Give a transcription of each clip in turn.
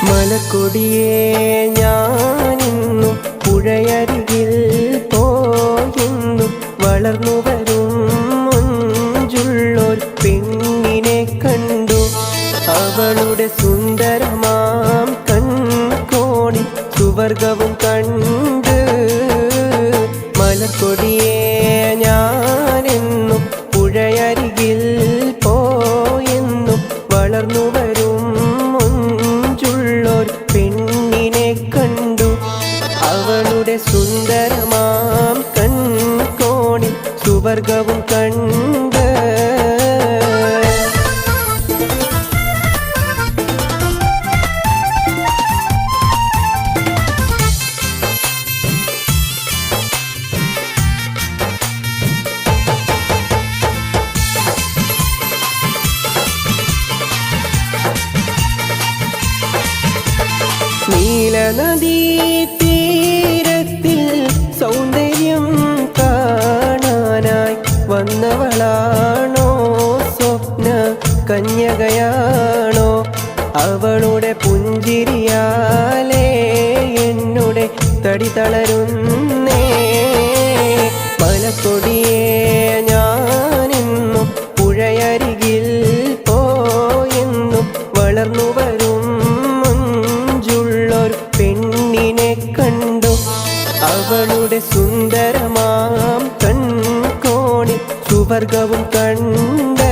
മലക്കൊടിയേ ഞാനിന്നും പുഴയരികിൽ പോയെന്നും വളർന്നു വരും മുഞ്ചുള്ളൊരു പെണ്ണിനെ കണ്ടു. അവളുടെ സുന്ദരമാം കൺകോണിൽ സുവർഗവും കണ്ട്. മലക്കൊടിയേ ഞാനെന്നും പുഴയരികിൽ പോയെന്നും വളർന്നു വരും മുഞ്ചുള്ളൊരു പെണ്ണിനെ കണ്ടു. അവളുടെ സുന്ദരമാം കൺകോണിൽ സുവർഗവും കണ്ട്. നീലനദീ തീരത്തിൽ സൗന്ദര്യം കാണാനായി വന്നവളാണോ? സ്വപ്ന കന്യകയാണോ? അവളുടെ പുഞ്ചിരിയാലേ എന്നുടെ തടി തളരുന്നേ. മലക്കൊടിയേ ഞാനെന്നും പുഴയരികിൽ പോയെന്നും വളർന്നു വരും പെണ്ണിനെ കണ്ടു. അവളുടെ സുന്ദരമാം കൺകോണിൽ സുവർഗവും കണ്ട്.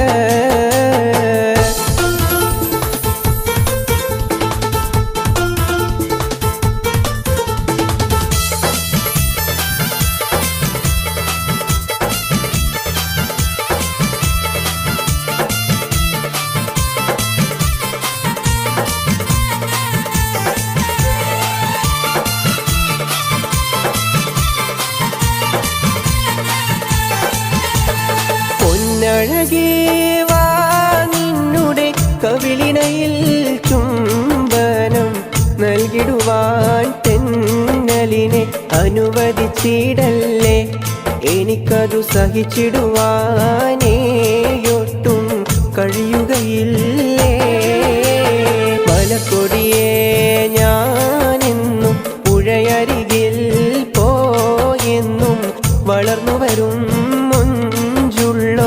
അഴകേ വാ നിന്നുടെ കവിളിണയിൽ ചുംബനം നൽകിടുവാൻ തെന്നലിനെ അനുവദിച്ചിടല്ലേ. എനിക്കതു സഹിച്ചിടുവാനേയൊട്ടും കഴിയുകയില്ലേ. മലക്കൊടിയേ ഞാനെന്നും പുഴയരികിൽ പോയെന്നും വളർന്നു വരും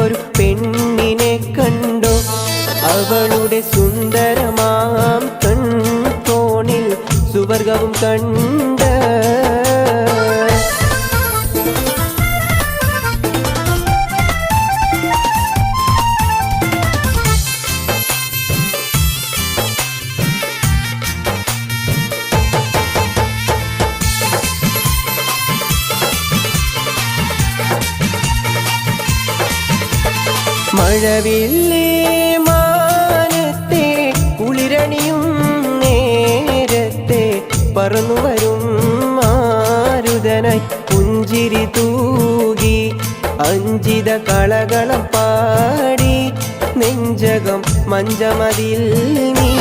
ഒരു പെണ്ണിനെ കണ്ടു. അവളുടെ സുന്ദരമാം കൺകോണിൽ സുവർഗവും കണ്ട്. മഴവില്ലേ മാനത്തെ കുളിരണിയും നേരത്തെ പറന്നു വരും മാരുതനായി പുഞ്ചിരി തൂകി അഞ്ചിത കളകളം പാടി നെഞ്ചകം മഞ്ചമതിൽ നീ.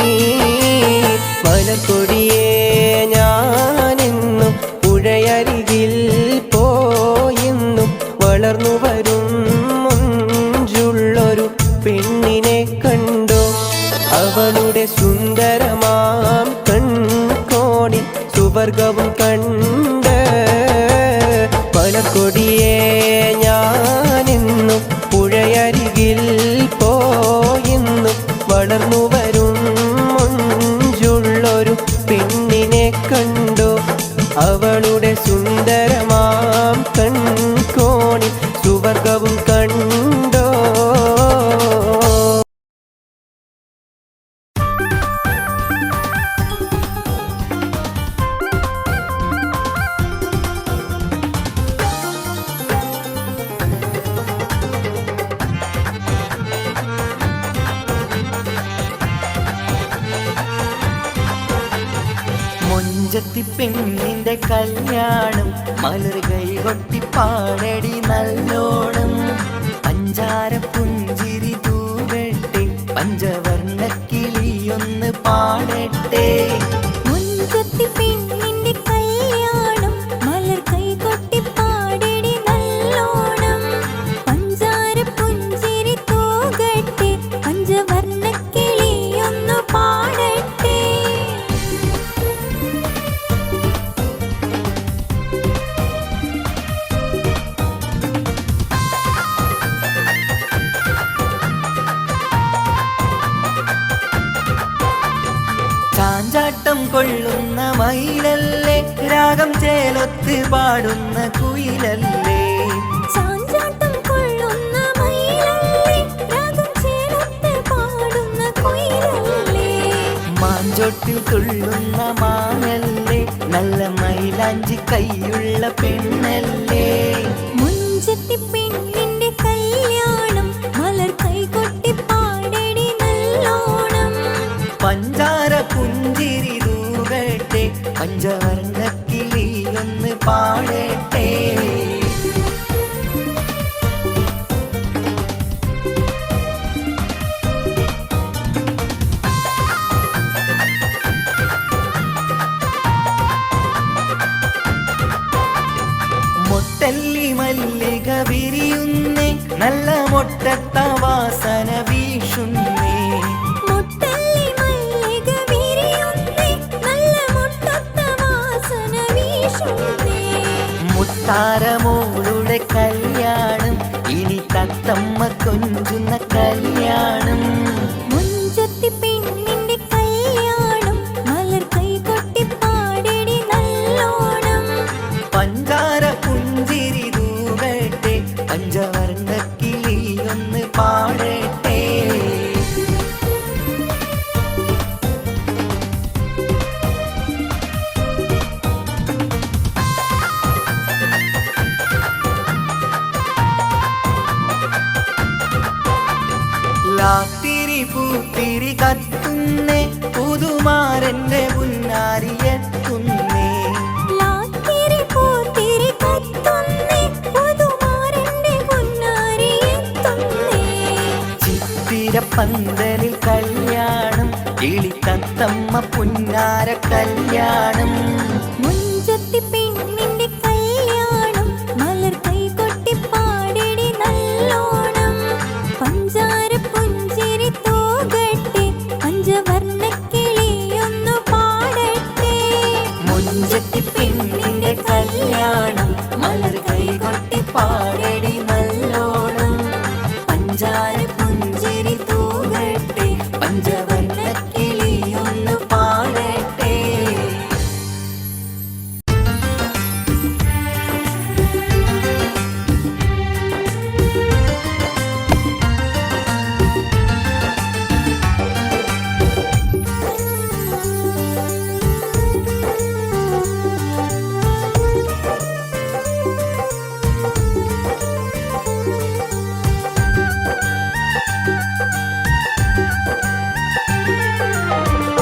മലക്കൊടിയേ ഞാനെന്നും പുഴയരികിൽ പോയെന്നും വളർന്നു വരും ഒരു പെണ്ണിനെ കണ്ടു. അവളുടെ സുന്ദരമാം കൺകോണിൽ സുവർഗവും കണ്ട്. മലക്കൊടിയേ ഞാനെന്നും പുഴയരികിൽ പോയെന്നും വളർന്നു വരും മുഞ്ചുള്ളൊരു പെണ്ണിനെ കണ്ടു. അവളുടെ സുന്ദരമാം കൺകോണിൽ സുവർഗവും കണ്ടോ. മുഞ്ചത്തി പെണ്ണിന്റെ കല്യാണം മലർ കൈ കൊട്ടി പാടടി നല്ലോണം. പഞ്ചാര പുഞ്ചിരി തൂവട്ടെ പഞ്ചവർണ്ണ കിളിയൊന്ന് പാടട്ടെ. മുഞ്ചത്തി പെണ്ണിന്റെ കല്യാണം മലർ കൈ കൊട്ടി പാടടി നല്ലോണം. പഞ്ചാര പുഞ്ചിരി തൂകട്ടെ പഞ്ചവർണ്ണ കിളിയൊന്ന് പാടട്ടെ. ചാഞ്ചാട്ടം കൊള്ളുന്ന മയിലല്ലേ, രാഗം ചേലൊത്ത് പാടുന്ന കുയിലല്ലേ. ചാഞ്ചാട്ടം കൊള്ളുന്ന മയിലല്ലേ, രാഗം ചേലൊത്ത് പാടുന്ന കുയിലല്ലേ. മാഞ്ചോട്ടിൽ തുള്ളുന്ന മാനല്ലേ, നല്ല മൈലാഞ്ചി കൈയുള്ള പെണ്ണല്ലേ. മുഞ്ചത്തി പെണ്ണിന്റെ കല്യാണം, മലർ കൈകൊട്ടി പാടടി നല്ലോണം. പഞ്ചാര പുഞ്ചിരി തൂകട്ടെ, പഞ്ചവർണ്ണ കിളിയൊന്ന് പാടട്ടെ. മൊട്ടല്ലി മല്ലിക വിരിയുന്നേ, നല്ല മൊട്ടത്ത വാസന വീശുന്നേ. മുട്ടല്ലി മല്ലിക വിരിയുന്നേ, നല്ല മുട്ടത്ത വാസന വീശുന്നേ. മുത്താരമോളുടെ കല്യാണം, ഇനി തത്തമ്മ കൊഞ്ചുന്ന കല്യാണം. മുഞ്ചത്തി പെണ്ണിന്റെ കല്യാണം, മലർ കൈകൊട്ടി പാടടി നല്ലോണം. പഞ്ചാര പുഞ്ചിരി തൂകട്ടെ, പഞ്ചവർണ്ണ കിളിയൊന്ന് പാടട്ടെ. ലാത്തിരി പൂത്തിരി കത്തുന്നേ, പുതുമാരന്റെ പുന്നാരിയെത്തുന്നേ. ലാത്തിരി പൂത്തിരി കത്തുന്നേ, പുതുമാരന്റെ പൊന്നാരിയെത്തുന്നേ. ചിത്തിരപ്പന്തലിൽ കല്യാണം, കിളിത്തത്തമ്മ പുന്നാര കല്യാണം. മുഞ്ചത്തി പെണ്ണിന്റെ കല്യാണം, മലർ കൈകൊട്ടി പാടടി നല്ലോണം. പഞ്ചാര പുഞ്ചിരി തൂകട്ടെ, പഞ്ചവർണ്ണ കിളിയൊന്നു പാടട്ടെ. മുഞ്ചത്തി പെണ്ണിന്റെ കല്യാണം, മലർ കൈകൊട്ടി പാടടി നല്ലോണം. പഞ്ചാര പുഞ്ചിരി തൂകട്ടെ, പഞ്ചവർണ്ണ കിളിയൊന്നു പാടട്ടെ.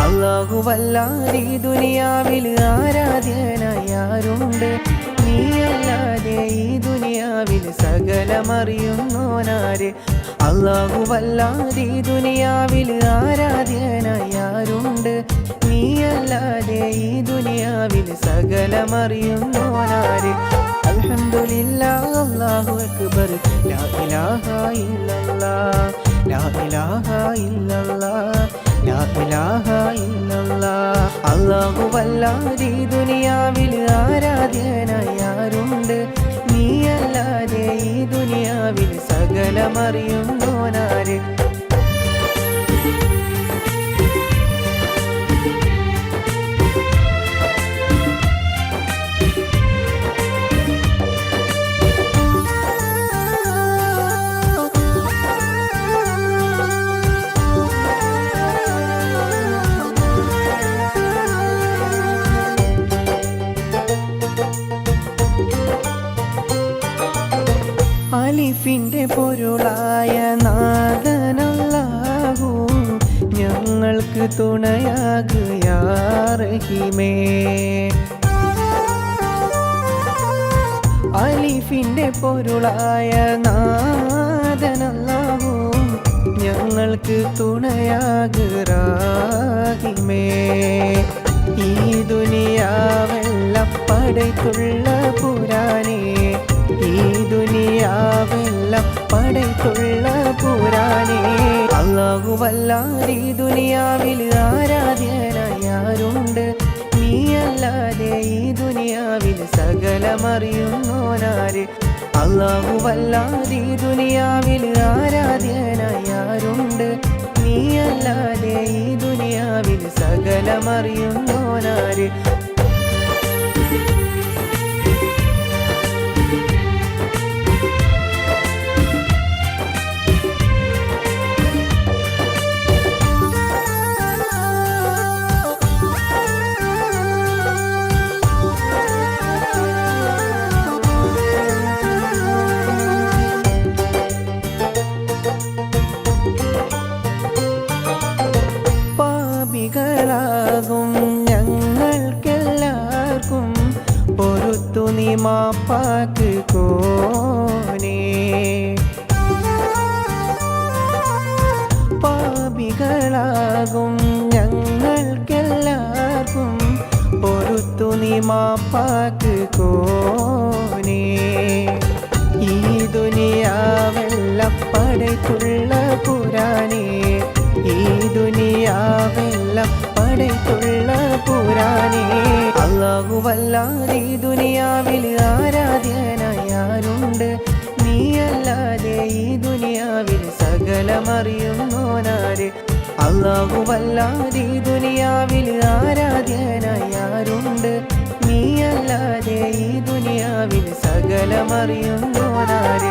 അല്ലാഹുവല്ലാതെ ഈ ദുനിയാവിൽ ആരാധ്യനായി ആരുണ്ട്? നീയല്ലാതെ ഈ ദുനിയാവിൽ സകലമറിയുന്നോനാര്? അല്ലാഹുവല്ലാതെ ഈ ദുനിയാവിൽ ആരാധ്യനായി ആരുണ്ട്? നീയല്ലാതെ ഈ ദുനിയാവിൽ സകലമറിയുന്നോനാര്? അൽഹംദുലില്ലാഹ് അല്ലാഹു അക്ബർ, ലാ ഇലാഹ ഇല്ലല്ലാഹ്, ലാ ഇലാഹ ഇല്ലല്ലാഹ്, ലാ ഇലാഹ ഇല്ലല്ലാഹ്. അല്ലാഹുവല്ലാതെ ഈ ദുനിയാവിൽ ആരാധ്യനായി ആരുണ്ട്? നീയല്ലാതെ ഈ ദുനിയാവിൽ സകലമറിയുന്നോനാര്? അലിഫിന്റെ പൊരുളായ നാഥനല്ലാഹു, ഞങ്ങൾക്ക് തുണയാകു യാ റഹീമേ. അലിഫിന്റെ പൊരുളായ നാഥനല്ലാഹു, ഞങ്ങൾക്ക് തുണയാകു റഹീമേ. ഈ ദുനിയാവെല്ലാം പടയ്ക്കുള്ള പുരാനേ, ഈ ദുനിയാവെല്ലാം പടയ്ക്കുള്ള പുരാനേ. അല്ലാഹുവല്ലാതെ ഈ ദുനിയാവിൽ ആരാധ്യനായി ആരുണ്ട്? നീയല്ലാതെ ഈ ദുനിയാവിൽ സകലമറിയുന്നോനാര്? അല്ലാഹുവല്ലാതെ ഈ ദുനിയാവിൽ ആരാധ്യനായി ആരുണ്ട്? നീയല്ലാതെ ഈ ദുനിയാവിൽ സകലമറിയുന്നോനാര് പാപികളാകും ഞങ്ങൾക്കെല്ലാവർക്കും പൊറുത്തു നീ മാപ്പാക്ക് കോനേ പാപികളാകും ഞങ്ങൾക്കെല്ലാവർക്കും പൊറുത്തു നീ മാപ്പാക്ക് കോനേ ഈ ദുനിയാവെല്ലാം പടയ്ക്കുള്ള പുരാനേ ഈ ദുനിയാവെല്ലാം പടയ്ക്കുള്ള പുരാനേ അല്ലാഹുവല്ലാതെ ഈ ദുനിയാവിൽ ആരാധ്യനായി ആരുണ്ട് നീയല്ലാതെ ഈ ദുനിയാവിൽ സകലമറിയുന്നോനാര് അല്ലാഹുവല്ലാതെ ഈ ദുനിയാവിൽ ആരാധ്യനായി ആരുണ്ട് നീയല്ലാതെ ഈ ദുനിയാവിൽ സകലമറിയുന്നോനാര്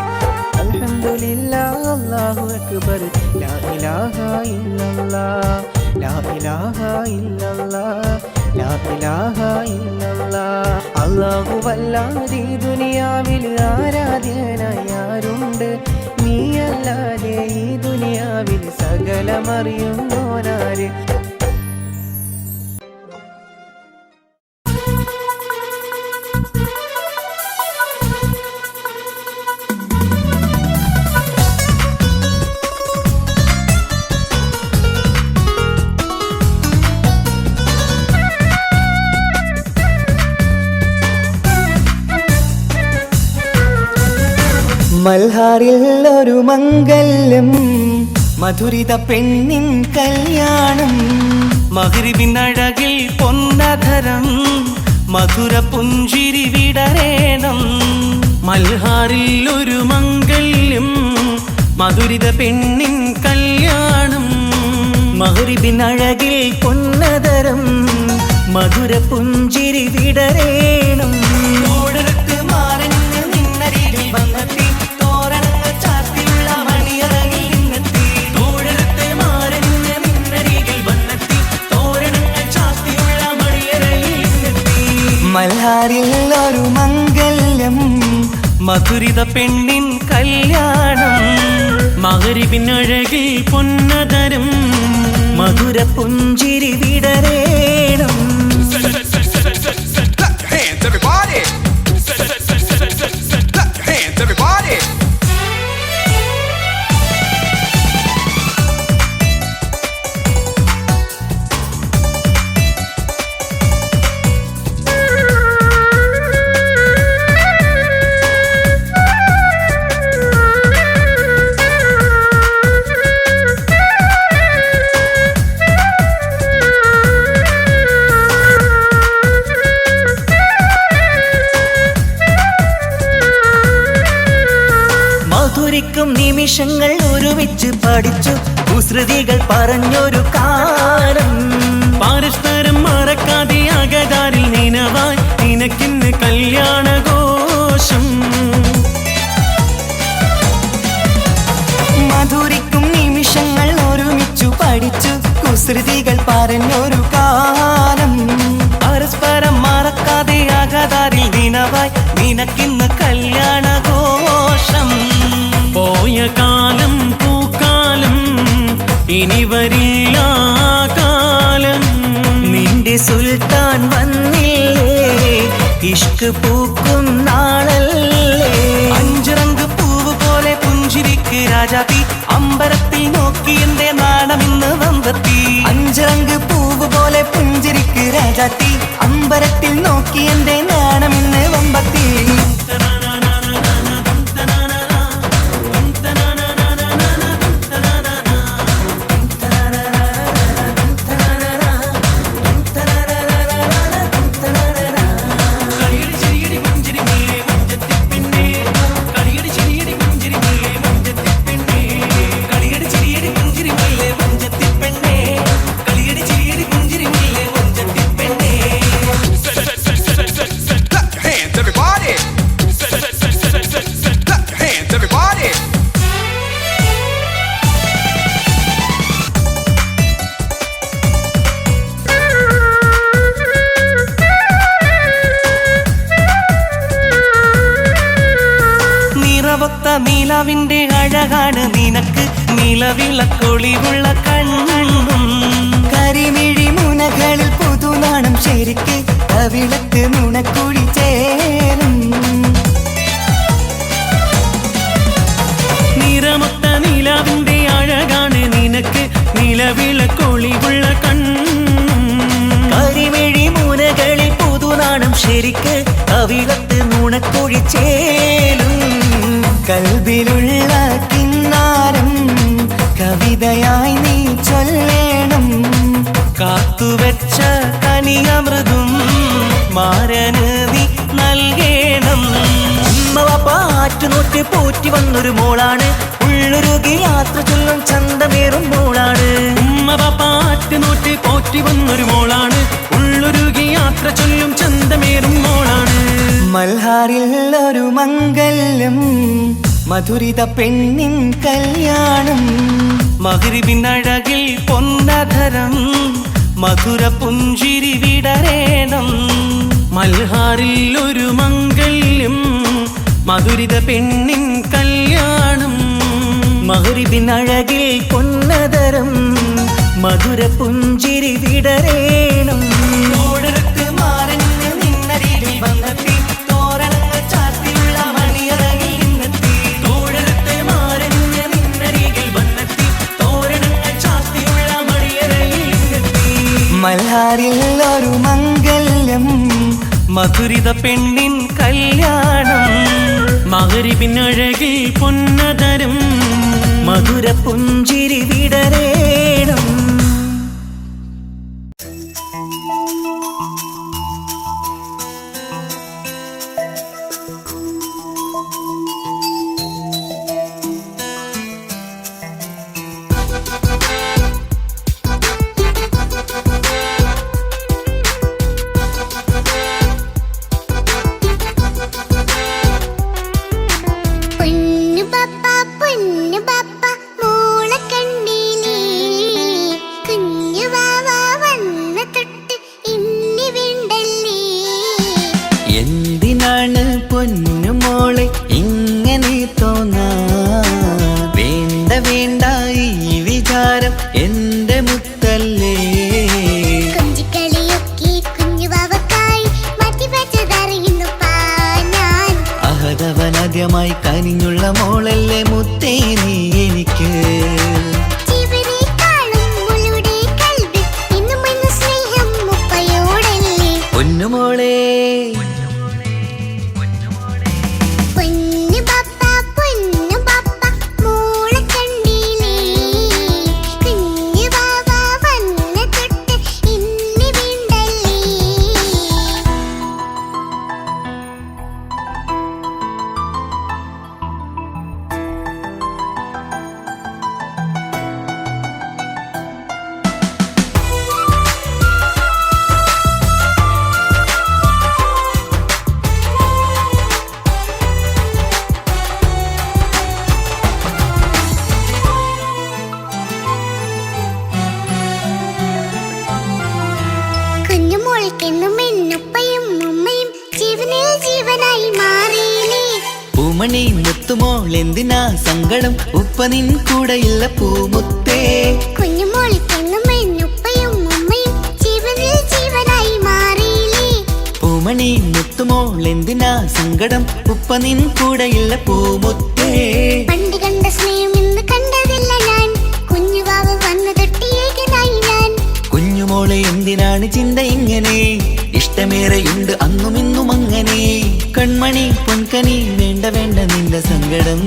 അൽഹംദുലില്ലാഹ് അല്ലാഹു അക്ബർ ലാ ഇലാഹ ഇല്ലല്ലാഹ് ലാ ഇലാഹ ഇല്ലല്ലാഹ് ലാ ഇലാഹ ഇല്ലല്ലാഹ് അല്ലാഹുവല്ലാതെ ഈ ദുനിയാവിൽ ആരാധ്യനായി ആരുണ്ട് നീയല്ലാതെ ഈ ദുനിയാവിൽ സകലമറിയുന്നോനാര് മൽഹാറിൽ ഒരു മംഗല്യം മധുരിത പെണ്ണിൻ കല്യാണം മഗ്രിബിൻ അഴകിൽ പൊന്നധരം മധുര പുഞ്ചിരി വിടരേണം മൽഹാറിൽ ഒരു മംഗല്യം മധുരിത പെണ്ണിൻ കല്യാണം മഗ്രിബിൻ അഴകിൽ പൊന്നധരം മധുര പുഞ്ചിരി വിടരേണം ഓടരത്ത് മാറഞ്ഞ് നിന്നരികിൽ വന്നെത്തി തോരണങ്ങൾ ചാർത്തിയുള്ള മണിയറകിൽ നിന്നെത്തി ഓടരത്ത് മാറഞ്ഞ് നിന്നരികിൽ വന്നെത്തി തോരണങ്ങൾ ചാർത്തിയുള്ള മണിയറകിൽ നിന്നെത്തി മൽഹാറിൽ ഒരു മംഗല്യം മധുരിത പെണ്ണിൻ കല്യാണം മഗ്രിബിൻ അഴകിൽ പൊന്നധരം മധുര പുഞ്ചിരി വിടരേണം Hands, everybody! Hands, everybody! മധുരിക്കും നിമിഷങ്ങൾ ഒരുമിച്ച് പഠിച്ചു കുസൃതികൾ പറഞ്ഞൊരു കാലം പരസ്പരം മറക്കാതെ അകതാരിൽ നിനവായി നിനക്കിന്ന് കല്യാണഘോഷം മധുരിക്കും നിമിഷങ്ങൾ ഒരുമിച്ചു പഠിച്ചു കുസൃതികൾ പറഞ്ഞൊരു കാലം പരസ്പരം മറക്കാതെ അകതാരിൽ നിനവായി നിനക്കിന്ന് കല്യാണഘോഷം പോയ കാലം പൂക്കാലം ഇനി വരില്ല കാലം നിന്റെ സുൽത്താൻ വന്നില്ലേ ഇഷ്ക് പൂക്കും നാളല്ലേ അഞ്ചിറങ്ക് പൂവ് പോലെ പുഞ്ചിരിക്ക് രാജാത്തി അമ്പരത്തിൽ നോക്കി എന്റെ നാണമിന്ന് വന്നെത്തി അഞ്ചിറങ്ക് പൂവ് പോലെ പുഞ്ചിരിക്ക് രാജാത്തി അമ്പരത്തിൽ നോക്കി എന്റെ നാണമിന്ന് വമ്പത്തി കളിയടി ചിരിയടി പുഞ്ചിരി മുല്ലേ മുഞ്ചത്തി നിലാവിന്റെ അഴകാണ് നിനക്ക് നിലവിളക്കൊളിവുള്ള കണ്ണും കരിമിഴി മുനകളിൽ പുതുനാണം ശരിക്ക് കവിളത്ത് നുണക്കുഴി ചേരും നിറമൊത്ത നിലാവിന്റെ അഴകാണ് നിനക്ക് നിലവിളക്കൊളിവുള്ള കണ്ണും കരിമിഴി മുനകളിൽ പുതുനാണം ശരിക്ക് കവിളത്ത് നുണക്കുഴി ചേരും കൽബിലുള്ള കിന്നാരം കവിതയായി നീ ചൊല്ലേണം കാത്തുവെച്ച കനിയമൃതും മാരന് നീ നൽകേണം പാറ്റുനോറ്റ് പോറ്റി വന്നൊരു മോളാണ് ഉള്ളൊരുകി യാത്ര ചൊല്ലും ചന്തമേറും മോളാണ് ഉമ്മ പാറ്റുനോറ്റ് പോറ്റി വന്നൊരു മോളാണ് ഉള്ളൊരുകി യാത്ര ചൊല്ലും ചന്തമേറും മോളാണ് മൽഹാറിൽ ഒരു മംഗല്യം മധുരിത പെണ്ണിൻ കല്യാണം മഗ്രിബിനഴകിൽ പൊന്നധരം മധുര പുഞ്ചിരി വിടരേണം മൽഹാറിൽ ഒരു മംഗല്യം മധുരിത പെണ്ണിൻ കല്യാണം മഗ്രിബിനഴകിൽ പൊന്നതരം മധുര പുഞ്ചിരി വിടരേണം ഓടരത്ത് മാറഞ്ഞ് നിന്നരികിൽ വന്നെത്തി തോരണങ്ങൾ ചാർത്തിയുള്ള മണിയറകിൽ നിന്നെത്തി തോഴരത്തെ മാറഞ്ഞ് നിന്നരികിൽ വന്നെത്തി തോരണങ്ങൾ ചാർത്തിയുള്ള മണിയറയിൽ നിന്നെത്തി മൽഹാറിൽ ഒരു മംഗല്യം മധുരിത പെണ്ണിൻ കല്യാണം മഗ്രിബിനഴകിൽ പൊന്നതരം മധുര പുഞ്ചിരി വിടരേണം പൊന്നു പപ്പ മോളെ കണ്ടില്ലേ കുഞ്ഞു വാവ വന്ന തൊട്ട് ഇന്നി വിണ്ടല്ലേ എന്തിനാണ് പൊന്നു മോളെ ഇങ്ങനെ തോന്നാ വേണ്ട വേണ്ട ഈ വിചാരം എന്റെ മുത്തല്ലേ കുഞ്ചിക്കളിയൊക്കെ കുഞ്ഞു വാവക്കായി മാറ്റി വെച്ചതറിയുന്നു ഞാൻ അഹതവനാദ്യമായി കനിഞ്ഞുള്ള മോളല്ലേ മുത്തേ നീ എനിക്ക് പൊന്നുമോളെ പൂമണി മുത്തുമോൾ എന്തിനാ സങ്കടം ഉപ്പ നിൻ കൂടെയില്ല പൂമുത്തേ പൂമണി മുത്തുമോൾ എന്തിനാ സങ്കടം ഉപ്പ നിൻ കൂടെയില്ല പൂമുത്തേ പണ്ട് കണ്ട സ്നേഹം ഇന്ന് കണ്ടതില്ല ഞാൻ കുഞ്ഞുവാവ വന്നു തൊട്ടിയേകനായി ഞാൻ കുഞ്ഞുമോളെ എന്തിനാണ് ചിന്ത ഇങ്ങനെ ഇഷ്ടമേറെയുണ്ട് അന്നും ഇന്നും അങ്ങനെ കൺമണി പൊൻകനി വേണ്ട വേണ്ട നിന്റെ സങ്കടം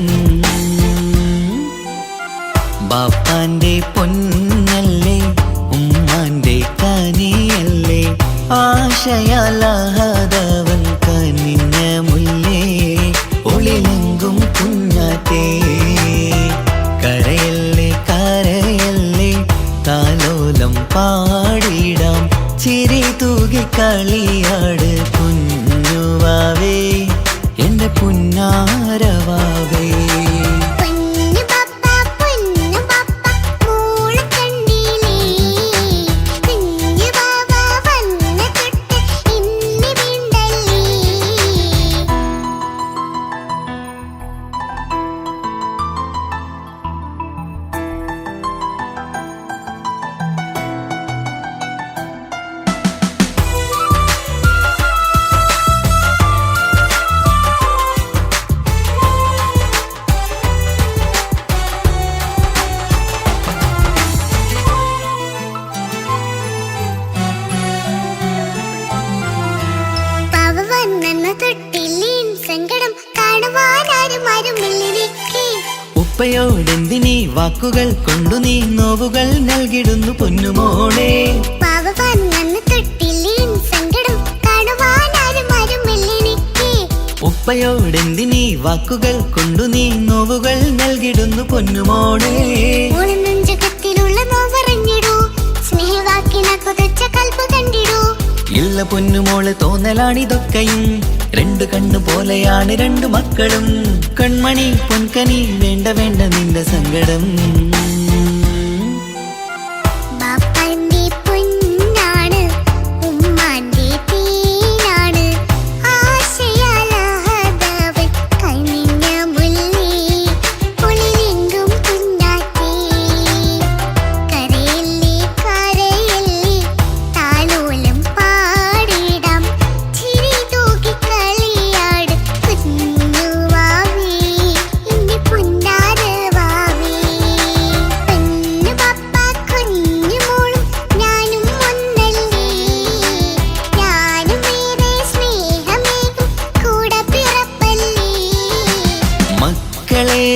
ബാപ്പാന്റെ പൊന്നല്ലേ ഉമ്മാന്റെ കനിയല്ലേ ആശയാലാഹതവൻ കനിഞ്ഞ മുല്ലേ ഒളിലെങ്കും കുഞ്ഞാറ്റേ കരയല്ലേ കരയല്ലേ താലോലം പാടിടാം ചിരി തൂകി കളിയാട് കുഞ്ഞുവാവേ എന്റെ പുന്നാരവാവേ ഉപ്പയോടെന്തിനീ വാക്കുകൾ കൊണ്ടു നീ നോവുകൾ നൽകിടുന്നു പൊന്നുമോളെ. ഉപ്പയോടെന്തിനീ വാക്കുകൾ കൊണ്ടു നീ നോവുകൾ നൽകിടുന്നു പൊന്നുമോളെ. ഇല്ല പൊന്നുമോള് തോന്നലാണിതൊക്കെയും, രണ്ടു കണ്ണു പോലെയാണ് രണ്ടു മക്കളും. കൺമണി പൊൻകനി വേണ്ട വേണ്ട നിന്റെ സങ്കടം.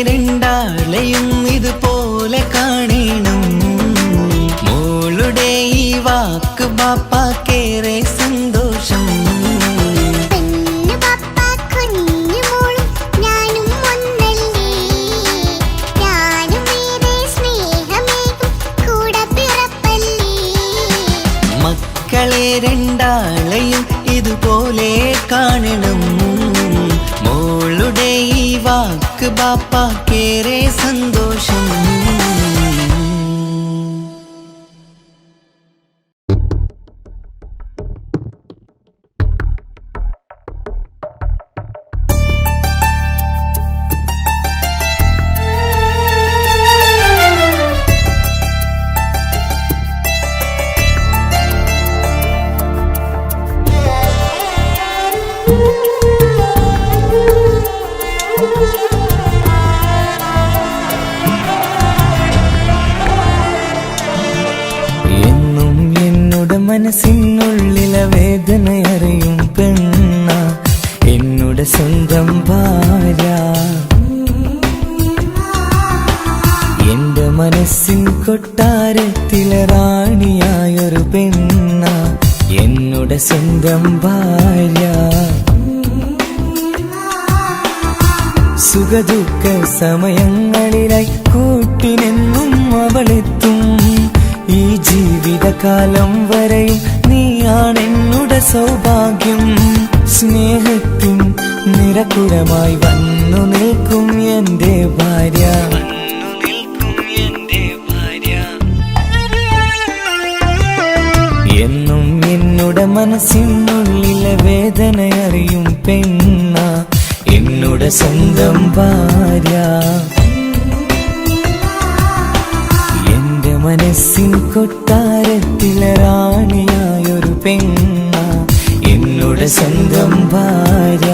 രണ്ടാളെയും ഇതുപോലെ കാണണം. മോളുടെ ഈ വാക്ക് ബാപ്പാക്കേറെ സന്തോഷം. മക്കളെ രണ്ടാളെയും ഇതുപോലെ കാണണം. മോളുടെ ഈ വാക്ക് ബാപ്പാക്കേറെ സന്തോഷം. മനസ്സിനുള്ളിലെ വേദനയറിയും പെണ്ണ എന്നുടെ സ്വന്തം ഭാര്യ. എന്റെ മനസ്സിൻ കൊട്ടാരത്തിലെ റാണിയായൊരു പെണ്ണ എന്നുടെ സ്വന്തം ഭാര്യ. സുഖദുഃഖ സമയങ്ങളിലായി കൂട്ടിനെന്നും അവളെത്തും. ഈ ജീവിതകാലം വരെയും നീയാണെന്നുടെ സൗഭാഗ്യം. സ്നേഹത്തിൻ നിറകുടമായി വന്നു നിൽക്കും എന്റെ ഭാര്യ. എന്നും എന്നുടെ മനസ്സിനുള്ളിലെ വേദനയറിയും പെണ്ണ എന്നുടെ സ്വന്തം ഭാര്യ. മനസ്സിൻ കൊട്ടാരത്തിലെ റാണിയായൊരു പെണ്ണ എന്നുടെ സ്വന്തം ഭാര്യ.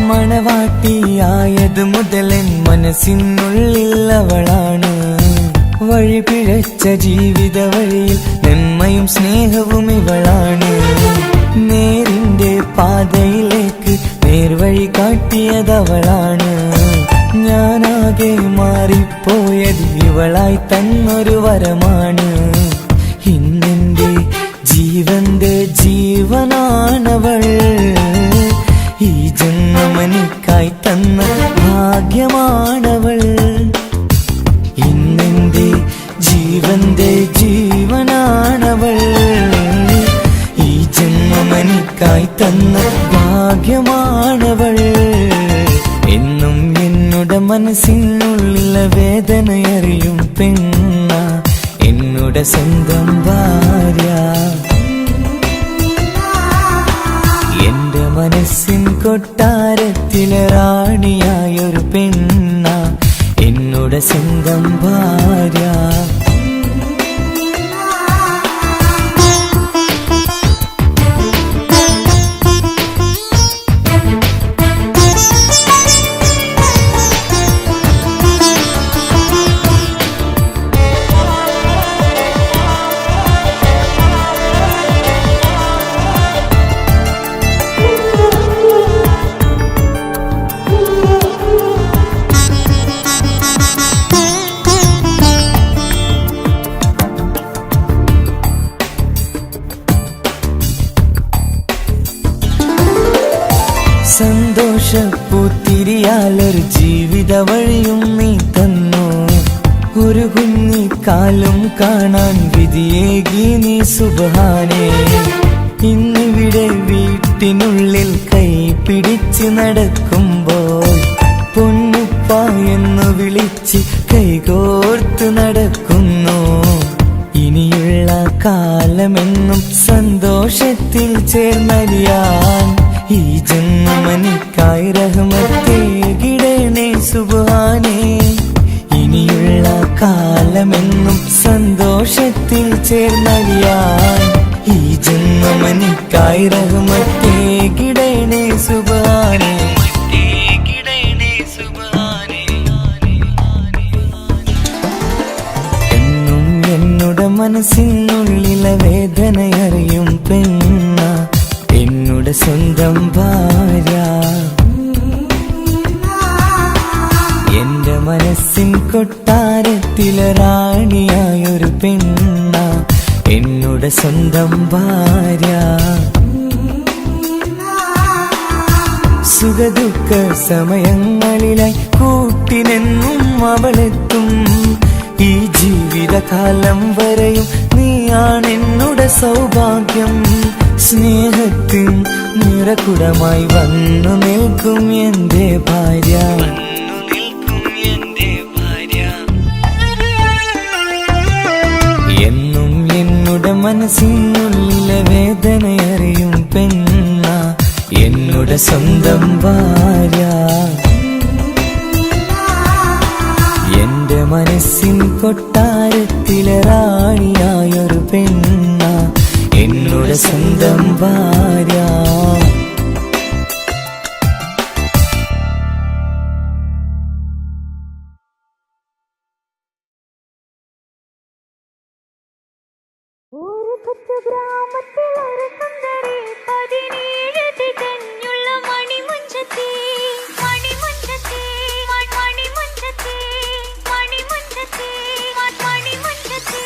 മണവാട്ടിയായത് മുതലൻ മനസ്സിനുള്ളിൽ അവളാണ്. വഴി പിഴച്ച ജീവിത വഴിയിൽ നന്മയും സ്നേഹവും ഇവളാണ്. നേരിന്റെ പാതയിലേക്ക് നേർവഴി കാട്ടിയതവളാണ്. ഞാനാകെ മാറിപ്പോയത് ഇവളായി തന്നൊരു വരമാണ്. ഇന്നെന്റെ ജീവന്റെ ജീവനാണവൾ. ഈ ജന്മമെനിക്കായി തന്ന ഭാഗ്യമാണവൾ. ഇന്നെന്റെ ജീവന്റെ ജീവനാണവൾ. ഈ ജന്മമെനിക്കായി തന്ന ഭാഗ്യമാണവൾ. എന്നും എന്നുടെ മനസ്സിനുള്ളിലെ വേദനയറിയും പെണ്ണ എന്നുടെ സ്വന്തം ഭാര്യ. എന്റെ മനസ്സിൻ കൊട്ടാരത്തിലെ റാണിയായൊരു പെണ്ണ എന്നുടെ സ്വന്തം ഭാര്യ. സന്തോഷപ്പൂത്തിരിയാലൊരു ജീവിത വഴിയും നീ തന്നു. ഒരു കുഞ്ഞിക്കാലും കാണാൻ വിധിയേകി നീ സുബ്ഹാനേ. ഇന്നിവിടെ വീട്ടിനുള്ളിൽ കൈ പിടിച്ച് നടക്കുമ്പോൾ പൊന്നുപ്പ എന്ന് വിളിച്ച് കൈകോർത്ത് നടക്കുന്നു. ഇനിയുള്ള കാലമെന്നും സന്തോഷത്തിൽ ചേർന്നലിയാൻ ഈ ജന്മനിക്കായി റഹ്മത്തേകിടണേ സുബ്ഹാനേ. ഇനിയുള്ള കാലമെന്നും സന്തോഷത്തിൽ ചേർന്നലിയാൻ ഈ ജന്മനിക്കായി റഹ്മത്തേകിടണേ സുബ്ഹാനേ. എന്നും എന്നുടെ മനസ്സിനുള്ളിലെ വേദനയറിയും പെണ്ണ എന്നുടെ സ്വന്തം ഭാര്യ. എന്റെ മനസ്സിൻ കൊട്ടാരത്തിലെ റാണിയായൊരു പെണ്ണ എന്നുടെ സ്വന്തം ഭാര്യ. സുഖദുഃഖ സമയങ്ങളിലായി കൂട്ടിനെന്നും അവളെത്തും. ഈ ജീവിതകാലം വരെയും നീയാണെന്നുടെ സൗഭാഗ്യം. സ്നേഹത്തിൻ നിറകുടമായി വന്നു നിൽക്കും എന്റെ ഭാര്യ. എന്നും എന്നുടെ മനസ്സിനുള്ളിലെ വേദനയറിയും പെണ്ണ എന്നുടെ സ്വന്തം ഭാര്യ. എന്റെ മനസ്സിൻ കൊട്ടാരത്തിലെ റാണിയായൊരു പെണ്ണ എന്നുടെ സ്വന്തം ഭാര്യ. ഒരു കൊച്ചു ഗ്രാമത്തിൽ ഒരു സുന്ദരി 17 തികഞ്ഞുള്ള മണിമുഞ്ചത്തി മണിമുഞ്ചത്തി മണിമുഞ്ചത്തി മണിമുഞ്ചത്തി മണിമുഞ്ചത്തി.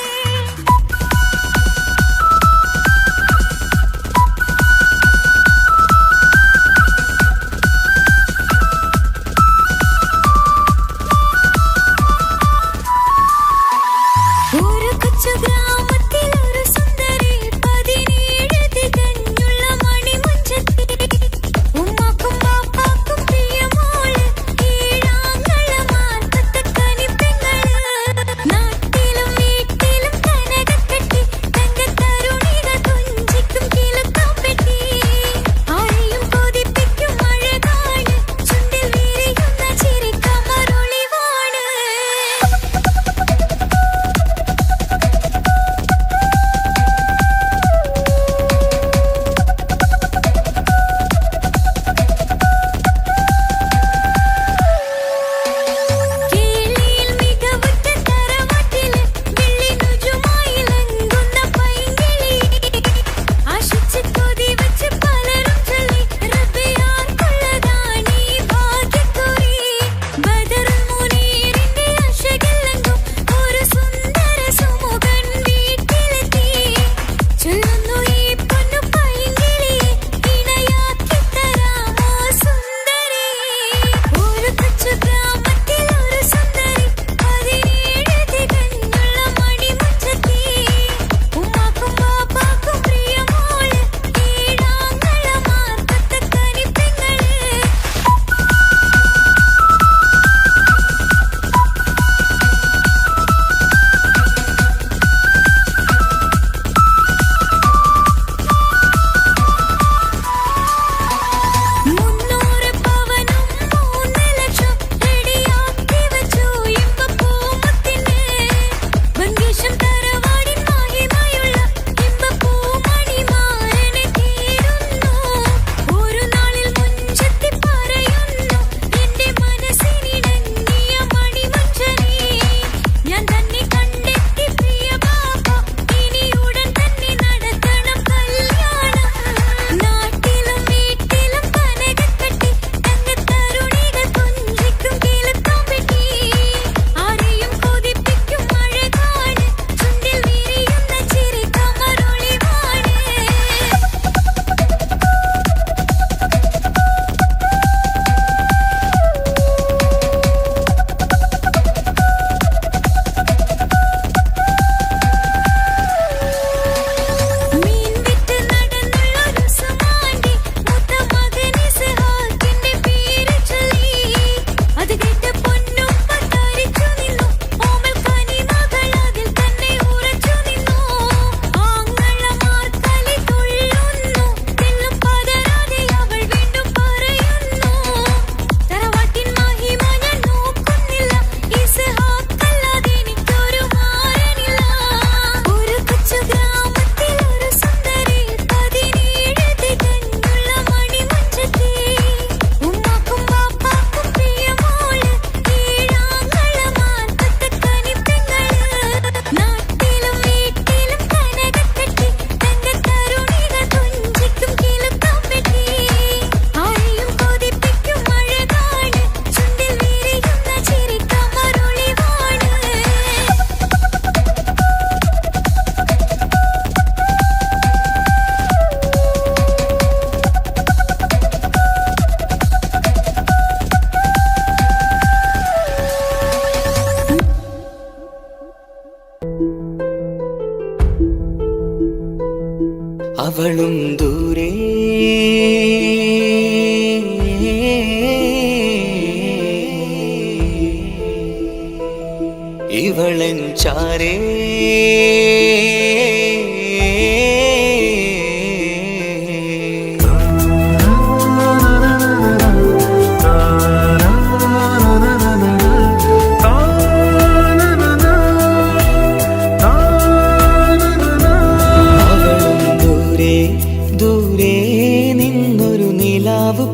ഇവളൻ ചാരേ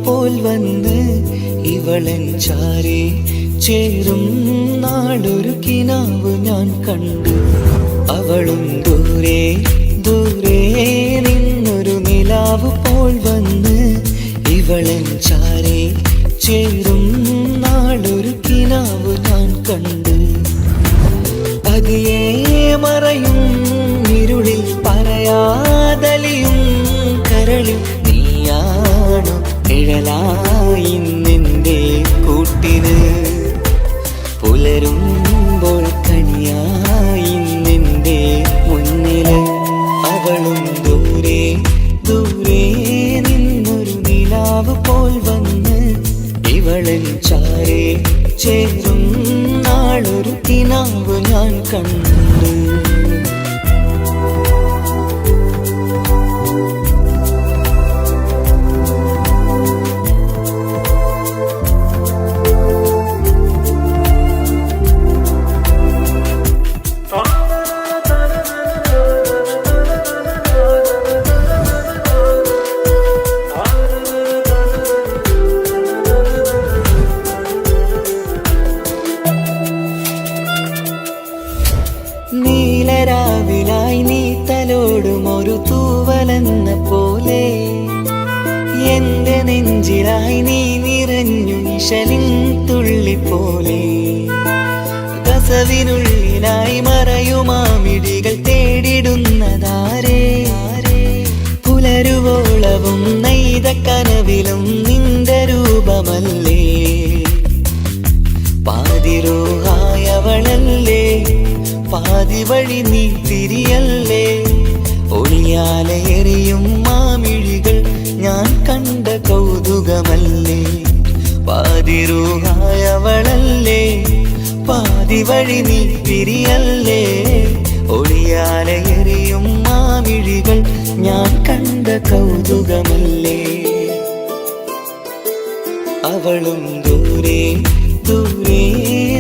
പോൽ വന്ന് ഇവളൻ ചാരേ ചേരും നാളൊരു കിനാവ് ഞാൻ കണ്ടു. അവളും ദൂരെ ദൂരെ നിന്നൊരു നിലാവ് പോൽ വന്ന് ഇവളൻ ചാരേ ചേരും നാളൊരു കിനാവ് ഞാൻ കണ്ടു. പതിയെ മറയും ഇരുളിൽ പറയാതലിയും കരളിൽ നീയാണു നിഴലായി നിന്റെ കൂട്ടിന്. പുലരുമ്പോൾ കനിയായി നിന്റെ മുന്നില്. അവളും ദൂരെ ദൂരെ നിന്നൊരു നിലാവ് പോൽ വന്ന് ഇവളൻ ചാരേ ചേരും നാളൊരു കിനാവ് ഞാൻ കണ്ടു. നീലരാവിലായി നീ തലോടും ഒരു തൂവലെന്ന പോലെ എന്റെ നെഞ്ചിലായി നീ നിറഞ്ഞു നിശലിൻ തുള്ളി പോലെ. കസവിനുള്ളിലായി മറയുമാമിടികൾ തേടിടുന്നതാരേ. പുലരുവോളവും നെയ്ത കനവിലും നിന്റെ രൂപമല്ലേ. പാതിരോഹായവളല്ലേ പാതി വഴി നീ തിരിയല്ലേ. ഒളിയാലെ എറിയും മാമിഴികൾ ഞാൻ കണ്ട കൗതുകമല്ലേ. പാതിരൂഹായവളല്ലേ പാതി വഴി നീ തിരിയല്ലേ. ഒളിയാലെ എറിയും മാമിഴികൾ ഞാൻ കണ്ട കൗതുകമല്ലേ. അവളും ദൂരെ ദൂരെ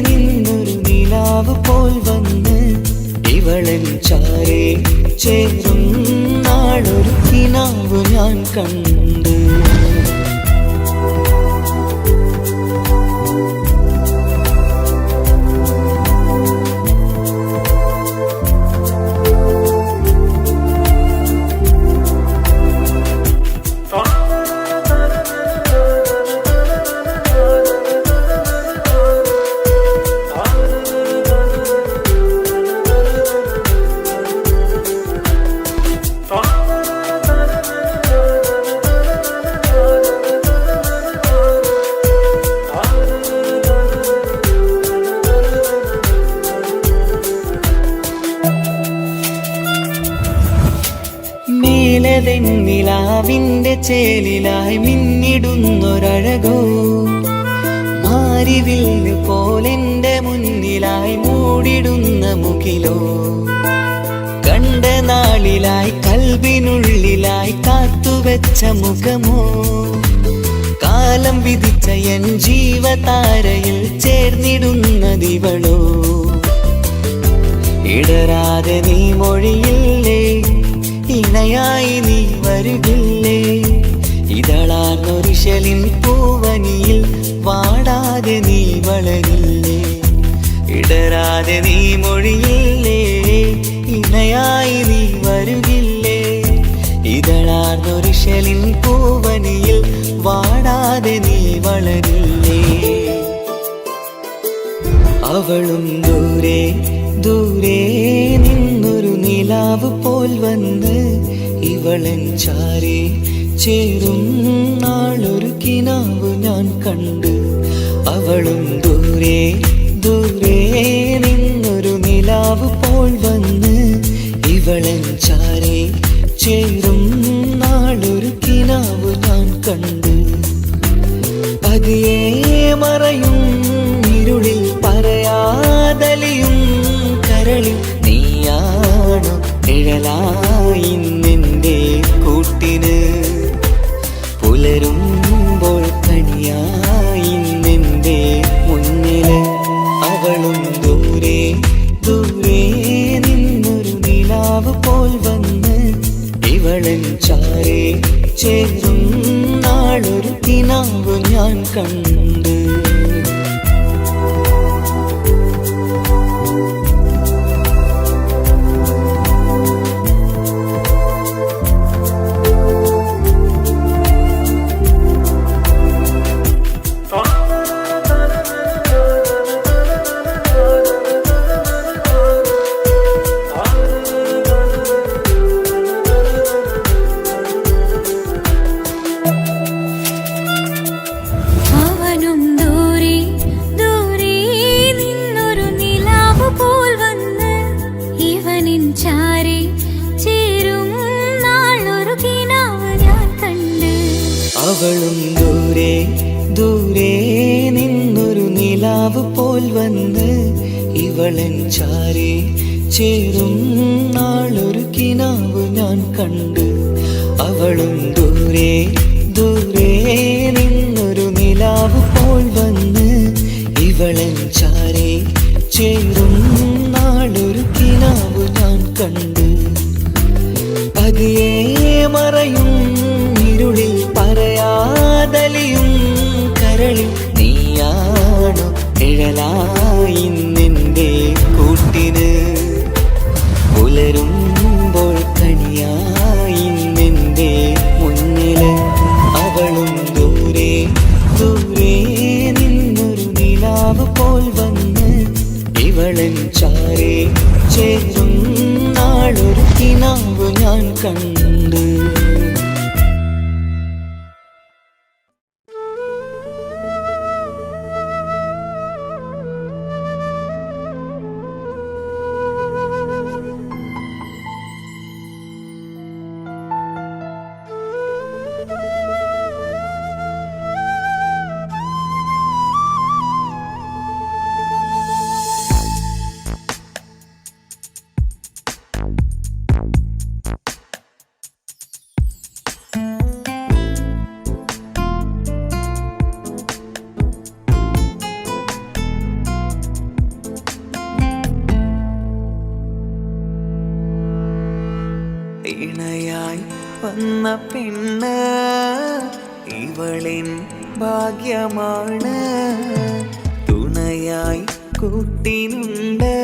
നിന്നൊരു നിലാവ് പോൽ വന്ന് ഇവളൻ ചാരേ ചേരും നാളൊരു കിനാവ് ഞാൻ കണ്ടു. നിലാവിന്റെ ചേലിലായി മിന്നിടുന്നൊരഴകോ. മാരിവില്ല് പോലെന്റെ മുന്നിലായി മൂടിടുന്ന മുകിലോ. കണ്ട നാളിലായി കൽബിനുള്ളിലായി കാത്തുവെച്ച മുഖമോ. കാലം വിധിച്ച എൻ ജീവതാരയിൽ ചേർന്നിടുന്നതിവളോ. ഇടരാതെ നീ മൊഴിയില്ലേ ഇണയായി നീ വരുകില്ലേ. ഇതളാർന്നൊരിശലിൻ പൂവനിയിൽ വാടാതെ നീ വളരില്ലേ. ഇടരാതെ നീ മൊഴിയില്ലേ ഇണയായി നീ വരുകില്ലേ. ഇതളാർന്നൊരിശലിൻ പൂവനിയിൽ വാടാതെ നീ വളരില്ലേ. അവളും ദൂരെ ദൂരെ നിന്നൊരു നിലാവ് പോൽ വന്ന് ഇവളൻ ചാരേ ചേരും നാളൊരു കിനാവ് ഞാൻ കണ്ടു. അവളും ദൂരെ ദൂരെ നിന്നൊരു നിലാവ് പോൽ വന്ന് ഇവളൻ ചാരേ ചേരും നാളൊരു കിനാവ് ഞാൻ കണ്ടു. പതിയെ മറയും ഇരുളിൽ പറയാതലിയും കരളിൽ നീയാണു നിഴലായി നിന്റെ കൂട്ടിന് പുലരുമ്പോൾ കണിയായി നിന്റെ മുന്നില് അവളും ദൂരെ ദൂരെ നിന്നൊരു നിലാവ് പോൽ വന്ന് ഇവളൻ ചാരേ ചേരും നാളൊരു കിനാവ് ഞാൻ കണ്ട് അവളും ദൂരെ ദൂരെ നിന്നൊരു നിലാവ് പോൽ വന്ന് ഇവളൻ ചാരേ ചേരും നാളൊരു കിനാവ് ഞാൻ കണ്ട് അവളും ദൂരെ ദൂരെ നിന്നൊരു നിലാവ് പോൽ വന്ന് ഇവളൻ ചാരേ ചേരും നാളൊരു കിനാവ് ഞാൻ കണ്ട് പതിയെ മറയും ഇരുളിൽ പറയാതലിയും കരളിൽ നീയാണു നിഴലായി നിന്റെ കൂട്ടിന് പുലരുമ്പോൾ കണിയായി നിന്റെ മുന്നില് അവളും ദൂരെ ദൂരെ നിന്നൊരു നിലാവ് പോൽ വന്ന് ഇവളൻ ചാരേ ചേരും നാളൊരു കിനാവ് ഞാൻ കണ്ട് ഇണയായി വന്ന പെണ്ണ് ഇവളിൻ ഭാഗ്യമാണ് തുണയായി കൂട്ടിനുണ്ട്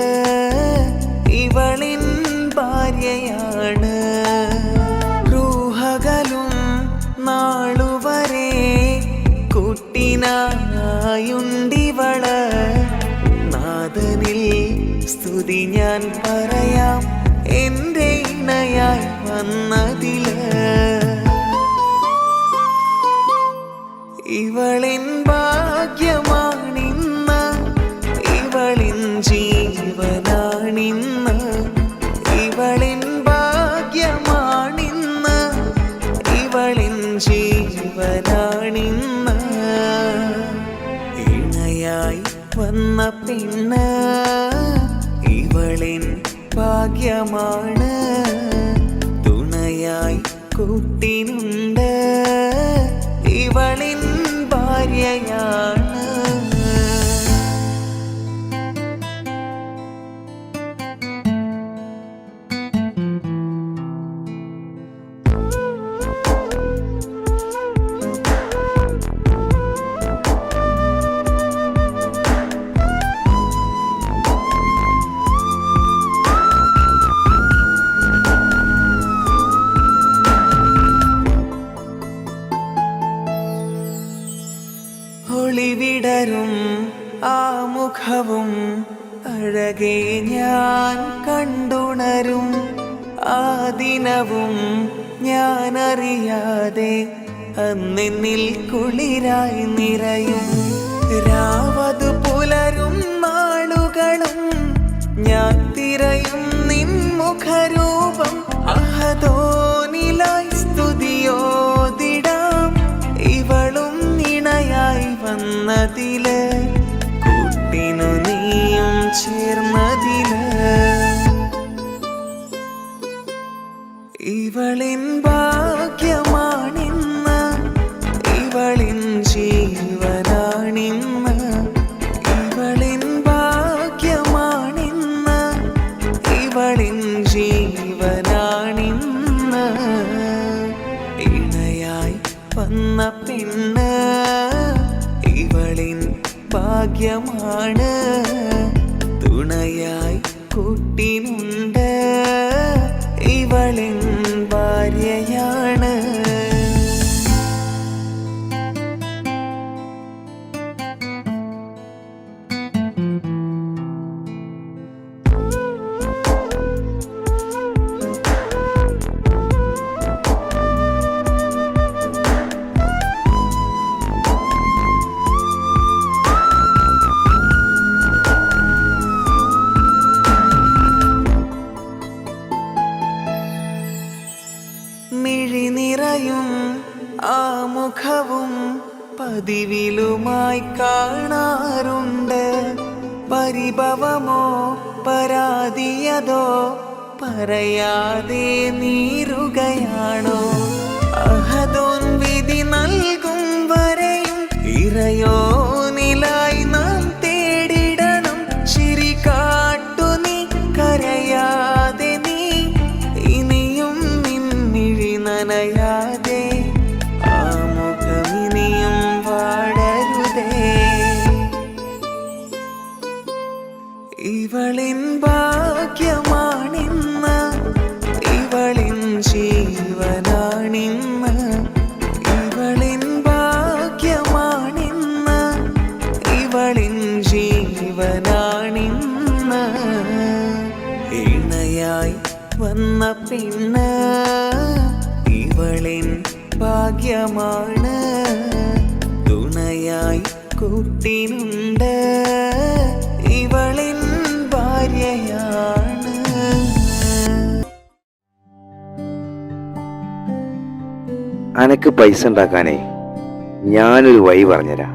ഇവളിൻ ഭാര്യയാണ് റൂഹകലും നാളുവരെ കൂട്ടിനായുണ്ടിവള് നാദനിൽ സ്തുതി ഞാൻ പറയാം എന്റെ ഇണയായി വന്നതില് ഇവളിൻ ഭാഗ്യമാണിന്ന് ഇവളിൻ ജീവനാണിന്ന് ഇവളിൻ ഭാഗ്യമാണിന്ന് ഇവളിൻ ജീവനാണിന്ന് ഇണയായി വന്ന പെണ്ണ് ഇവളിൻ ഭാഗ്യമാണ് തുണയായി കൂട്ടിനുണ്ട് ഇവളിൻ ഭാര്യയാണ് ഒളിവിടരും ആ മുഖവും അഴകെ ഞാൻ കണ്ടുണരും ആ ദിനവും ഞാനറിയാതെ അന്നെന്നിൽ കുളിരായി നിറയും രാവതു പുലരും നാളുകളും ഞാൻ തിരയും നിൻ മുഖരൂപം അഹദോനിലായി സ്തുതിയോതിടാം ഇവളും ഇണയായി വന്നതില് കൂട്ടിനു നീയും ചേർന്നതില് ഇവളിൻ ഭാഗ്യമാണിന്ന്, ഇവളിൻ ജീവനാണിന്ന്. ഇവളിൻ ഭാഗ്യമാണിന്ന്, ഇവളിൻ ജീവനാണിന്ന്. ഇണയായി വന്ന പെണ്ണ് ഇവളിൻ ഭാഗ്യമാണ്, തുണയായി കൂട്ടിനുണ്ട് ഇവളിൻ ഭാര്യയാണ്. മിഴിനിറയും ആ മുഖവും പതിവിലുമായി കാണാറുണ്ട്. പരിഭവമോ പരാതിയതോ പറയാതെ നീറുകയാണോ? അഹദോൻ വിധി നൽകും വരെയും ഇറയോനിലായി നാം തേടിടണം. ചിരി കാട്ടു നീ, കരയാതെ നീ, ഇനിയും നിൻമിഴി നനയാതെ, ആ മുഖമിനിയും വാടരുതേ. ഇവളിൻ ഭാഗ്യമാണിന്ന്, ഇവളിൻ ജീവനാണിന്ന്. ഇവളിൻ ഭാഗ്യമാണിന്ന്, ഇവളിൻ ജീവനാണിന്ന്. ഇണയായി വന്ന പെണ്ണ് ഇവളിൻ ഭാഗ്യമാണ്, തുണയായി കൂട്ടിനുണ്ട് ഇവളിൻ ഭാര്യയാണ്. അനക്ക് പൈസ ഉണ്ടാക്കാനേ ഞാനൊരു വഴി പറഞ്ഞുതരാം.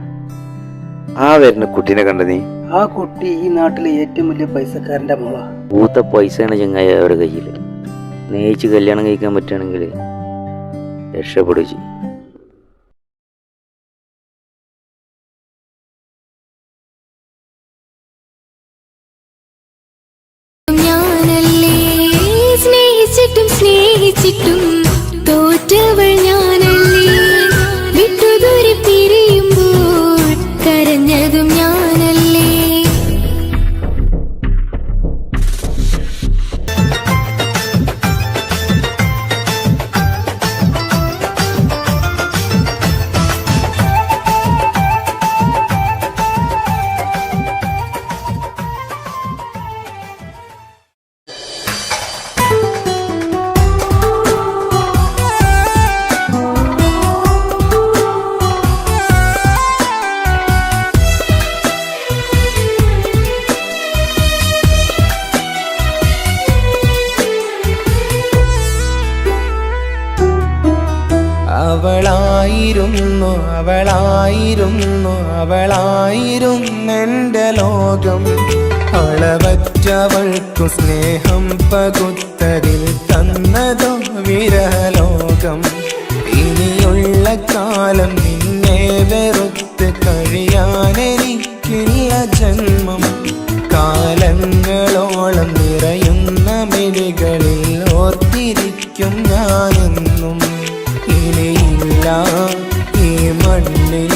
ആ വരുന്ന കുട്ടീനെ കണ്ട നീ? ആ കുട്ടി ഈ നാട്ടിലെ ഏറ്റവും വലിയ പൈസക്കാരന്റെ മോള. പൂത്ത പൈസയാണ് ചങ്ങായി അവരുടെ കയ്യിൽ. സ്നേഹിച്ച് കല്യാണം കഴിക്കാൻ പറ്റുകയാണെങ്കിൽ രക്ഷപ്പെടുക ചെയ്യും. സ്നേഹിച്ചിട്ടും തോറ്റവൾ ഞാനല്ലേ, വിട്ടുദൂരെ പിരിയുമ്പോൾ കരഞ്ഞതും ഞാനല്ലേ. അവളായിരുന്നു അവളായിരുന്നു അവളായിരുന്നെൻ്റെ ലോകം. അളവറ്റവൾക്കു സ്നേഹം പകുത്തതിൽ തന്നതോ വിരഹലോകം. ഇനിയുള്ള കാലം നിന്നെ വെറുത്ത് കഴിയാനെനിക്കില്ല ജന്മം. കാലങ്ങളോളം നിറയുന്ന മിഴികളിൽ ഓർത്തിരിക്കും ഞാനെന്നും. ഇനിയില്ല ഈ മണ്ണിൽ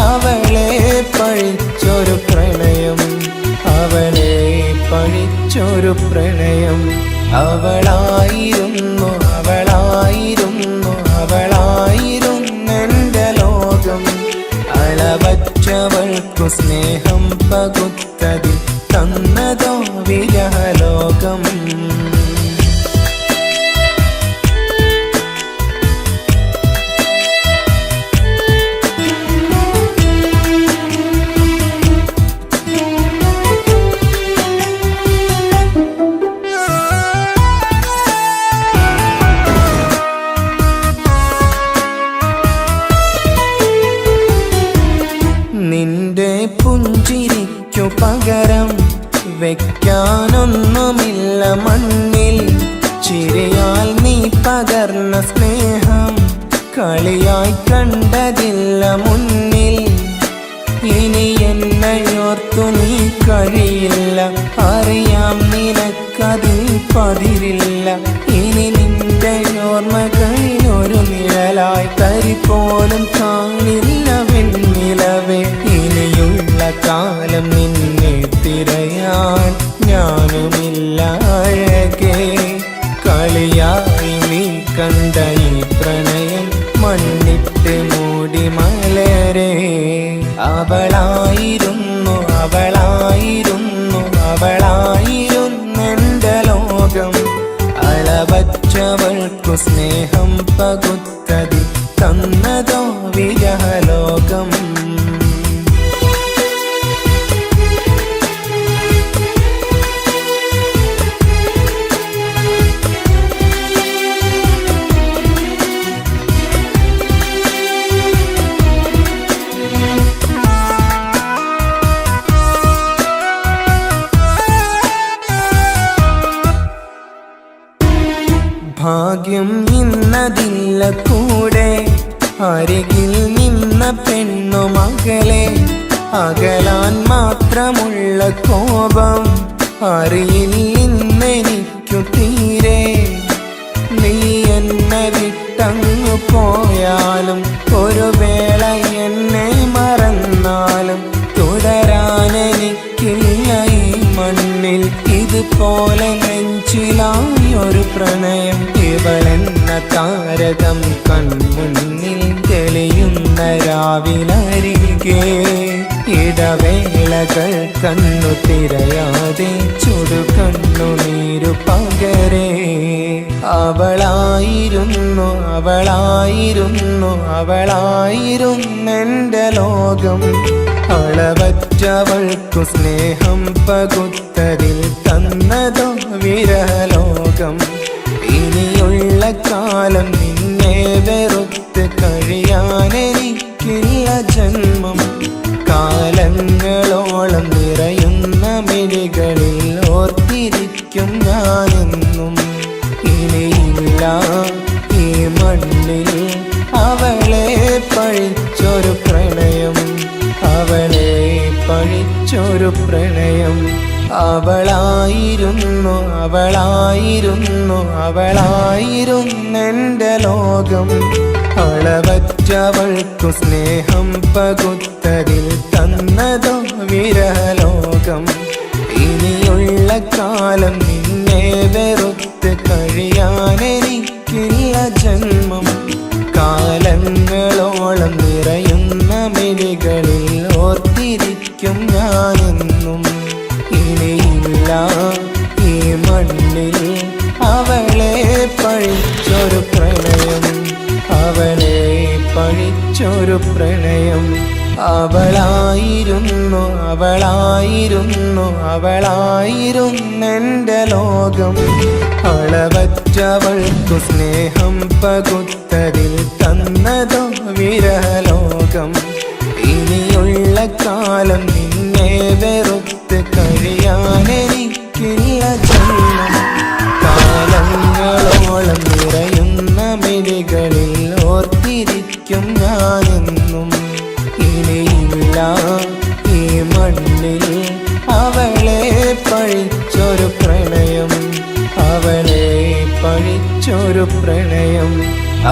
അവളെ പഴിച്ചൊരു പ്രണയം, അവളെ പഴിച്ചൊരു പ്രണയം. അവളായിരുന്നു അവളായിരുന്നു അവളായിരുന്നെൻ്റെ ലോകം. അളവറ്റവൾക്കു സ്നേഹം പകുത്തതിൽ തന്നതോ വിരഹലോകം. നിന്റെ പുഞ്ചിരിക്കു പകരം വെക്കാനൊന്നുമില്ല മണ്ണിൽ. ചിരിയാൽ നീ പകർന്ന സ്നേഹം കളിയായി കണ്ടതില്ല മുന്നിൽ. ഇനി എന്നയോർത്തു നീ കഴിയില്ല, അറിയാം നിനക്കതിൽ പതിരില്ല. ഇനി നിന്റെ ഓർമ്മകളിലൊരു നിഴലായി തരി പോലും കാണില്ല വെണ്ണിലവേ. ഇനിയുള്ള കാലം നിന്നെ തിരയാൻ ഞാനുമില്ല അഴകേ. കളിയായി നീ കണ്ട ഈ പ്രണയം മണ്ണിട്ട് മൂടി മലരെ. അവളായിരുന്നു അവളായിരുന്നു അവളായിരുന്നെന്റെ ലോകം. അളവച്ചവൾക്കു സ്നേഹം പകുത്തതി തന്നതോ വിരഹലോകം. ഭാഗ്യം ഇന്നതില്ല കൂടെ, അരികിൽ നിന്ന പെണ്ണു മകളെ. അകലാൻ മാത്രമുള്ള കോപം അറിയില്ലെനിക്കു തീരെ. നീ എന്നെ വിട്ടങ്ങു പോയാലും ഒരു വേള എന്നെ മറന്നാലും തുടരാനെനിക്കില്ല ഈ മണ്ണിൽ. ഇതുപോലെ നെഞ്ചിലായൊരു പ്രണയം. ഇവളെന്ന താരകം കൺമുന്നിൽ തെളിയുന്ന രാവിലരികെ. ഇടവേളകൾ കണ്ണു തിരയാതെ ചുടുകണ്ണുനീരു പകരെ. അവളായിരുന്നു അവളായിരുന്നു അവളായിരുന്നെന്റെ ലോകം. അളവറ്റവൾക്കു സ്നേഹം പകുത്തതിൽ തന്നതോ വിരഹലോകം. ഇനിയുള്ള കാലം നിന്നെ വെറുത്ത് കഴിയാനെനിക്കില്ല ജന്മം. കാലങ്ങളോളം നിറയുന്ന മിഴികളിൽ ഓർത്തിരിക്കും ഞാനെന്നും. ഇനിയില്ല ഈ മണ്ണിൽ അവളെ പഴിച്ചൊരു പ്രണയം, അവളെ പഴിച്ചൊരു പ്രണയം. അവളായിരുന്നു അവളായിരുന്നു അവളായിരുന്നെന്റെ ലോകം. അളവറ്റവൾക്കു സ്നേഹം പകുത്തതിൽ തന്നതോ വിരഹലോകം. ഇനിയുള്ള കാലം നിന്നെ വെറുത്ത് കഴിയാനെനിക്കില്ല ജന്മം. കാലങ്ങളോളം നിറയുന്ന മിഴികളിൽ ഓർത്തിരിക്കും ഞാനെന്നും. ഇനിയില്ല ഈ മണ്ണിൽ അവളെ പഴിച്ചൊരു പ്രണയം, അവളെ പഴിച്ചൊരു പ്രണയം. അവളായിരുന്നു അവളായിരുന്നു അവളായിരുന്നെന്റെ ലോകം. അളവറ്റവൾക്കു സ്നേഹം പകുത്തതിൽ തന്നതോ വിരഹലോകം. ഇനിയുള്ള കാലം നിന്നെ വെറുത്ത് കഴിയാനെനിക്കില്ല ജന്മം. കാലങ്ങളോളം നിറയുന്ന മിഴികളിൽ ഓർത്തിരിക്കും ഞാനെന്നും. ഇനിയില്ല ഈ മണ്ണിൽ അവളെ പഴിച്ചൊരു പ്രണയം, അവളെ പഴിച്ചൊരു പ്രണയം.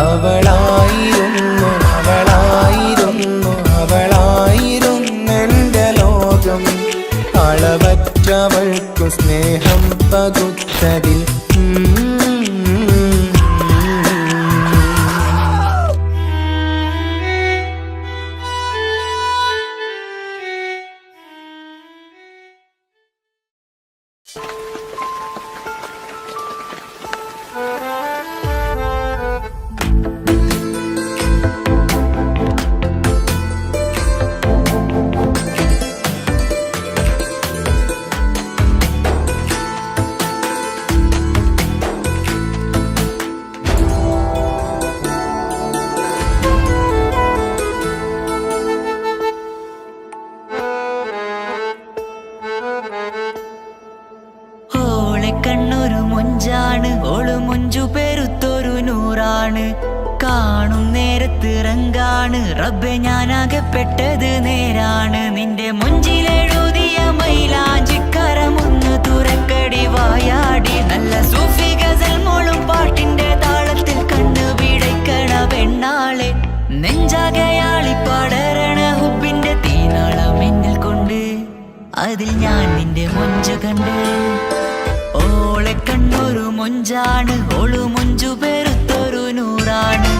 അവളായിരുന്നു അവളായിരുന്നു അവളായിരുന്നെന്റെ ലോകം. അളവറ്റവൾക്കു സ്നേഹം പകുത്തതിൽ കണ്ണൊരു മൊഞ്ചാണ് ഓള് നേരത്തിറങ്കാണ് റബ്ബെ ഞാനാകപ്പെട്ടത് നേരാണ്. നിന്റെ മുഞ്ചിലെഴുതിയ മൈലാഞ്ചിക്കരമൊന്ന് തുറക്കടി വായാടി. നല്ല സൂഫി ഗസൽ മോളും പാട്ടിന്റെ താളത്തിൽ കണ്ണു പിടയ്ക്കണ പെണ്ണാളെ. നെഞ്ചാകയാളി പടരണ ഹുബിന്റെ തീനാളം എന്നിൽ കൊണ്ട് അതിൽ ഞാൻ നിന്റെ മൊഞ്ചു കണ്ട്. ഓളെ കണ്ണൊരു മൊഞ്ചാണ് ഓളു മൊഞ്ചു പെരുത്തൊരു നൂറാണ്.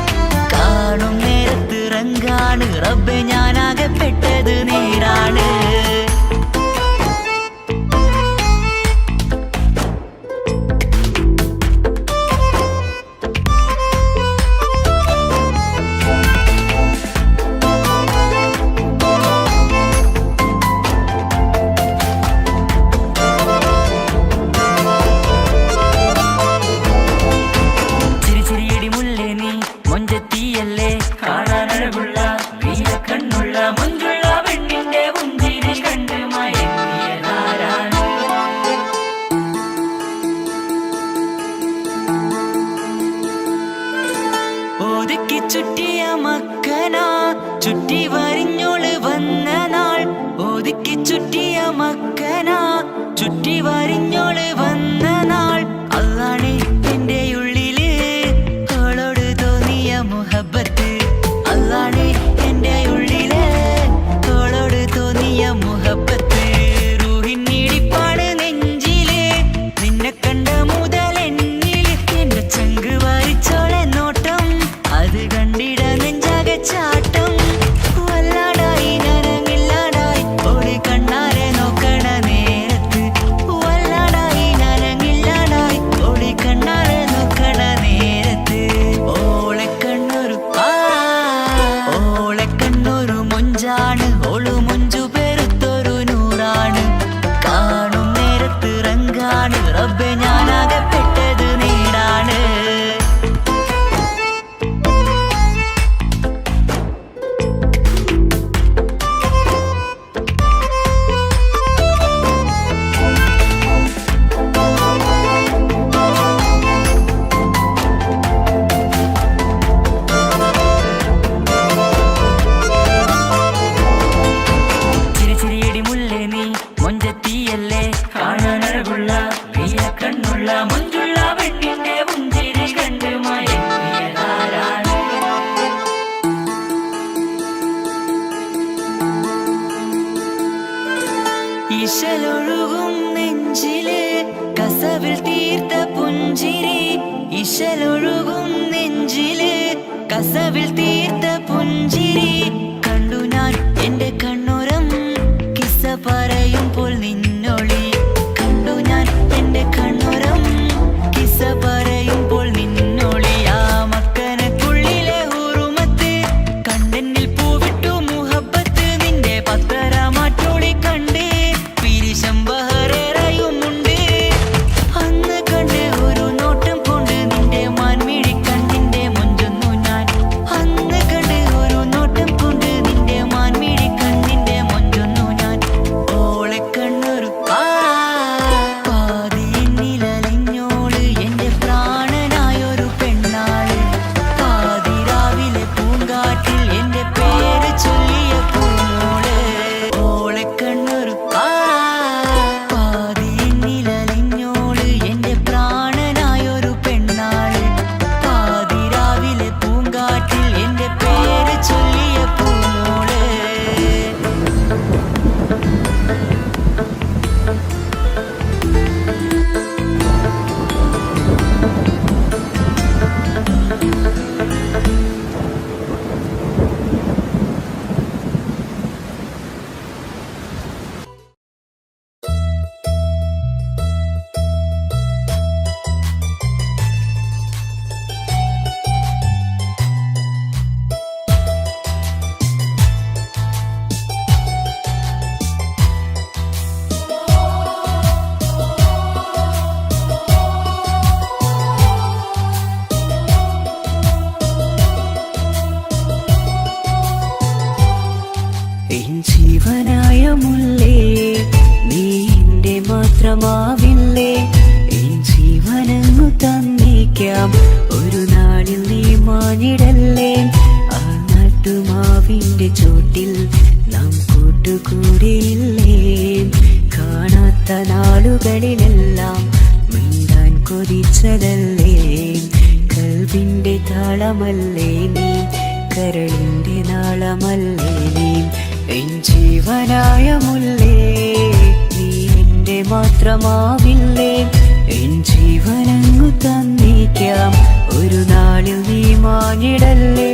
കാണും നേരത്തിറങ്കാണ് റബ്ബെ ഞാനാകപ്പെട്ടത് നേരാണ്. ഒതുക്കി ചുറ്റിയ മക്കനാ ചുറ്റി വരിഞ്ഞോള് വന്ന നാൾ. ഒതുക്കി ചുറ്റിയ മക്കനാ ചുറ്റി വരിഞ്ഞോള് വന്ന നാൾ. അതാണ് എന്റെ ഉള്ളില് അവളോട് തോന്നിയ മുഹബത്ത്. അതാണ് എന്റെ ഉള്ളില് അവളോട് തോന്നിയ മുഹബത്ത്. റൂഹിന്നിടിപ്പാണ് നെഞ്ചില് നിന്നെ കണ്ട മുതൽ എന്നില്. എന്റെ ചങ്ക് വാരിച്ചോളെ നോട്ടം അത് കണ്ടിട നെഞ്ചാകെ ചാട്ടം. വല്ലാടായി നനങ്ങില്ലാടായി ഓടി കണ്ണാരെ നോക്കണ നേരത്ത്. വല്ലാടായി നനങ്ങില്ലാടായി ഓടി കണ്ണാരെ നോക്കണ നേരത്ത്. ഓളെ കണ്ണൊരു മൊഞ്ചാണ് ഓളു മൊഞ്ചു പെരുത്തൊരു നൂറാണ്. കാണും നേരത്തിറങ്കാണ് റബ്ബെ ഞാനാകപ്പെട്ടത് നേരാണ്. ചിരിച്ചിരിയടി മുല്ലേ നീ മൊഞ്ചത്തിയല്ലേ കാണാനഴകുള്ള നീല കണ്ണുള്ള മൊഞ്ചുള്ള പെണ്ണിന്റെ പുഞ്ചിരി കണ്ട് മയങ്ങിയതാരാണ്. ഇശലൊഴുകും നെഞ്ചില് കസവിൽ തീർത്ത പുഞ്ചിരി. ഇശലൊഴുകും നെഞ്ചില് കസവിൽ തീർത്ത പുഞ്ചിരി. കണ്ടു ഞാൻ എന്റെ കണ്ണുരം കിസ്സ പറയുമ്പോൾ നിന്നൊളി. കണ്ടു ഞാൻ എന്റെ കണ്ണുരം കിസ്സ പറയുമ്പോൾ നിന്നൊളി. ആ മക്കനക്കുള്ളിലെ ഹുറുമത്ത് കണ്ടെന്നിൽ പൂവിട്ടു മുഹബത്ത്. നിന്റെ പത്തര മാറ്റോളി കണ്ട് പിരിശം ബഹറേറയുമുണ്ട്. അന്ന് കണ്ട് ഒരു നോട്ടം കൊണ്ട് നിന്റെ മാൻമിഴി കണ്ണിന്റെ മൊഞ്ചൊന്നു ഞാൻ. അന്ന് കണ്ട് ഒരു നോട്ടം കൊണ്ട് നിന്റെ മാൻമിഴി കണ്ണിന്റെ മൊഞ്ചൊന്നു ഞാൻ. ഓളെ കണ്ണൊരു പാതിയെന്നിലലിഞ്ഞോള് എന്റെ പ്രാണനായൊരു പെണ്ണാള്. പാതിരാവിലെ പൂങ്കാറ്റിൽ എന്റെ പേര് ചൊല്ലിയ പൂമോള്. ഓളെ കണ്ണൊരു പാതിയെന്നിലലിഞ്ഞോള് എന്റെ പ്രാണനായൊരു പെണ്ണാള്. പാതിരാവിലെ പൂങ്കാറ്റിൽ എന്റെ പേര് ചൊല്ലിയ പൂമോള്. എൻ ജീവനായ മുല്ലേ നീ എന്റെ മാത്രമാവില്ലേ. എൻ ജീവനങ്ങു തന്നേക്കാം ഒരു നാളിൽ നീ മാഞ്ഞിടല്ലേ. ആ നാട്ടുമാവിന്റെ ചോട്ടിൽ നാം കൂട്ടുകൂടിയില്ലേ കാണാത്ത നാളുകളിലെല്ലാം മിണ്ടാൻ കൊതിച്ചതല്ലേ കൽവിന്റെ താളമല്ലേ നീ കരളിന്റെ നാളമല്ലേ നീ എൻ ജീവനായ മുല്ലേ നീ എന്റെ മാത്രമാവില്ലേ എൻ ജീവനങ്ങു തന്നേക്കാം ഒരു നാളിൽ നീ മാഞ്ഞിടല്ലേ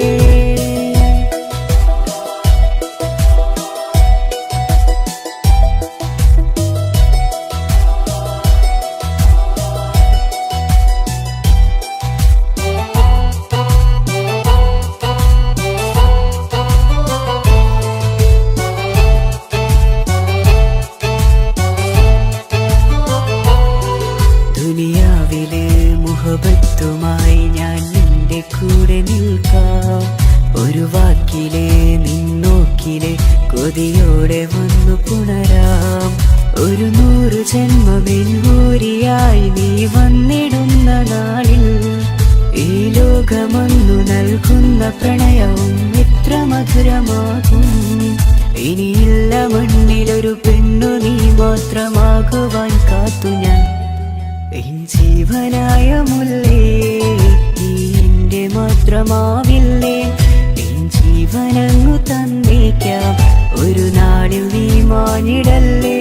ദുനിയാവിലെ മുഹബത്തുമായി ഞാൻ നിന്റെ കൂടെ നിൽക്കാം ഒരു വാക്കിലെ നിന്നോക്കിലെ കൊതിയോടെ വന്നു പുണരാം ഒരു 100 ജന്മമെന്നൂരിയായി നീ വന്നിടുന്ന നാളിൽ ഈ ലോകമൊന്നു നൽകുന്ന പ്രണയവും എത്ര മധുരമാകും ഇനിയില്ല മണ്ണിലൊരു പെണ്ണു നീ മാത്രമാകുവാൻ കാത്തു ഞാൻ എൻ ജീവനായ മുല്ലേ നീ എന്റെ മാത്രമാവില്ലേ എൻ ജീവനങ്ങു തന്നേക്കാം ഒരു നാളിൽ നീ മാഞ്ഞിടല്ലേ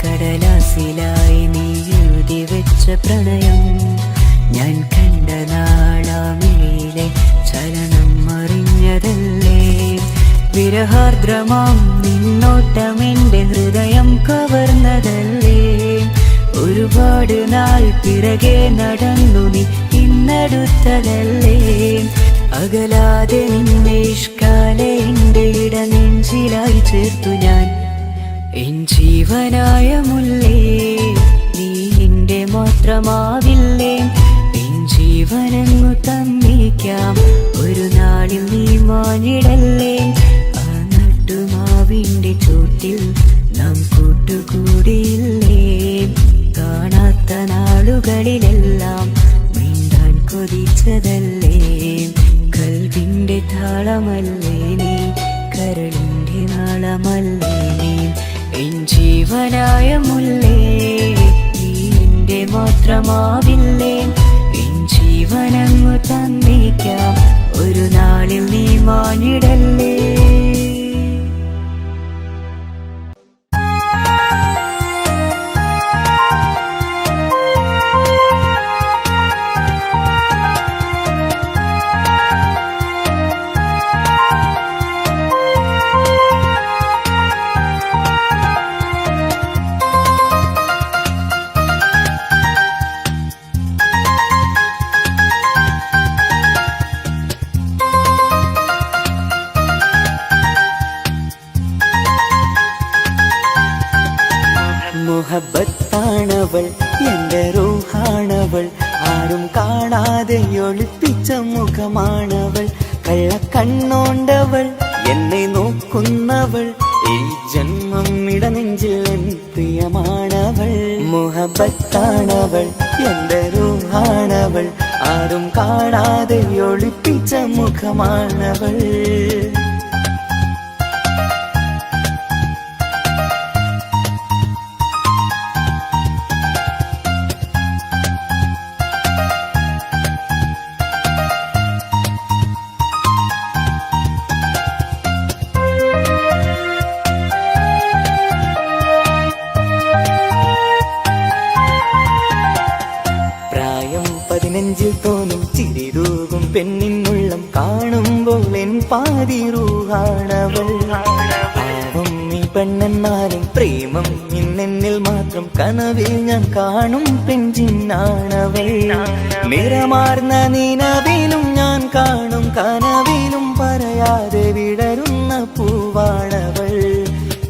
കടലാസിലായി നീ എഴുതി വെച്ച പ്രണയം ഞാൻ കണ്ട നാളാമിഴിയിലെ ചലനം അറിഞ്ഞതല്ലേ വിരഹാർദ്രമാം നിന്നോട്ടം എന്റെ ഹൃദയം കവർന്നതല്ലേ ഒരുപാട് നാൾ പിറകെ നടന്നു നീ ഇന്നടുത്തതല്ലേ അകലാതെ നിന്നെ ഇഷ്കാലെ എന്റെ ഇടനെഞ്ചിലായി ചേർത്തു ഞാൻ എൻ ജീവനായ മുല്ലേ നീ എന്റെ മാത്രമാവില്ലേ എൻ ജീവനങ്ങു തന്നേക്കാം ഒരു നാളിൽ നീ മാഞ്ഞിടല്ലേ ആ നട്ടുമാവിന്റെ ചോട്ടിൽ നാം കൂട്ടുകൂടിയില്ലേ കാണാത്ത നാളുകളിലെല്ലാം മിണ്ടാൻ കൊതിച്ചതല്ലേ കൽവിന്റെ താളമല്ലേ നീ കരളിന്റെ നാളമല്ലേ നീ എൻ ജീവനായ മുല്ലേ നീ എന്റെ മാത്രമാവില്ലേ എൻ ജീവനങ്ങു തന്നേക്കാം ഒരു നാളിൽ നീ മാഞ്ഞിടല്ലേ മുഹബത്താണവൾ എന്റെ റൂഹാണവൾ ആരും കാണാതെ ഒളിപ്പിച്ച മുഖമാണവൾ കള്ളക്കണ്ണോണ്ടവൾ എന്നെ നോക്കുന്നവൾ ഈ ജന്മം ഇടനെഞ്ചിൽ എൻ പ്രിയമാണവൾ മുഹബത്താണവൾ എന്റെ റൂഹാണവൾ ആരും കാണാതെ ഒളിപ്പിച്ച മുഖമാണവൾ നെഞ്ചിൽ തോന്നും ചിരിതൂകും പെണ്ണിനുള്ളം കാണുമ്പോൾ എൻ പാതി റൂഹാണവൾ പാവം ഈ പെണ്ണെന്നാലും പ്രേമം ഇന്നെന്നിൽ മാത്രം കനവിൽ ഞാൻ കാണും പെഞ്ചിന്നാണവൾ നിറമാർന്ന നിലവിലും ഞാൻ കാണും കനവിലും പറയാതെ വിടരുന്ന പൂവാണവൾ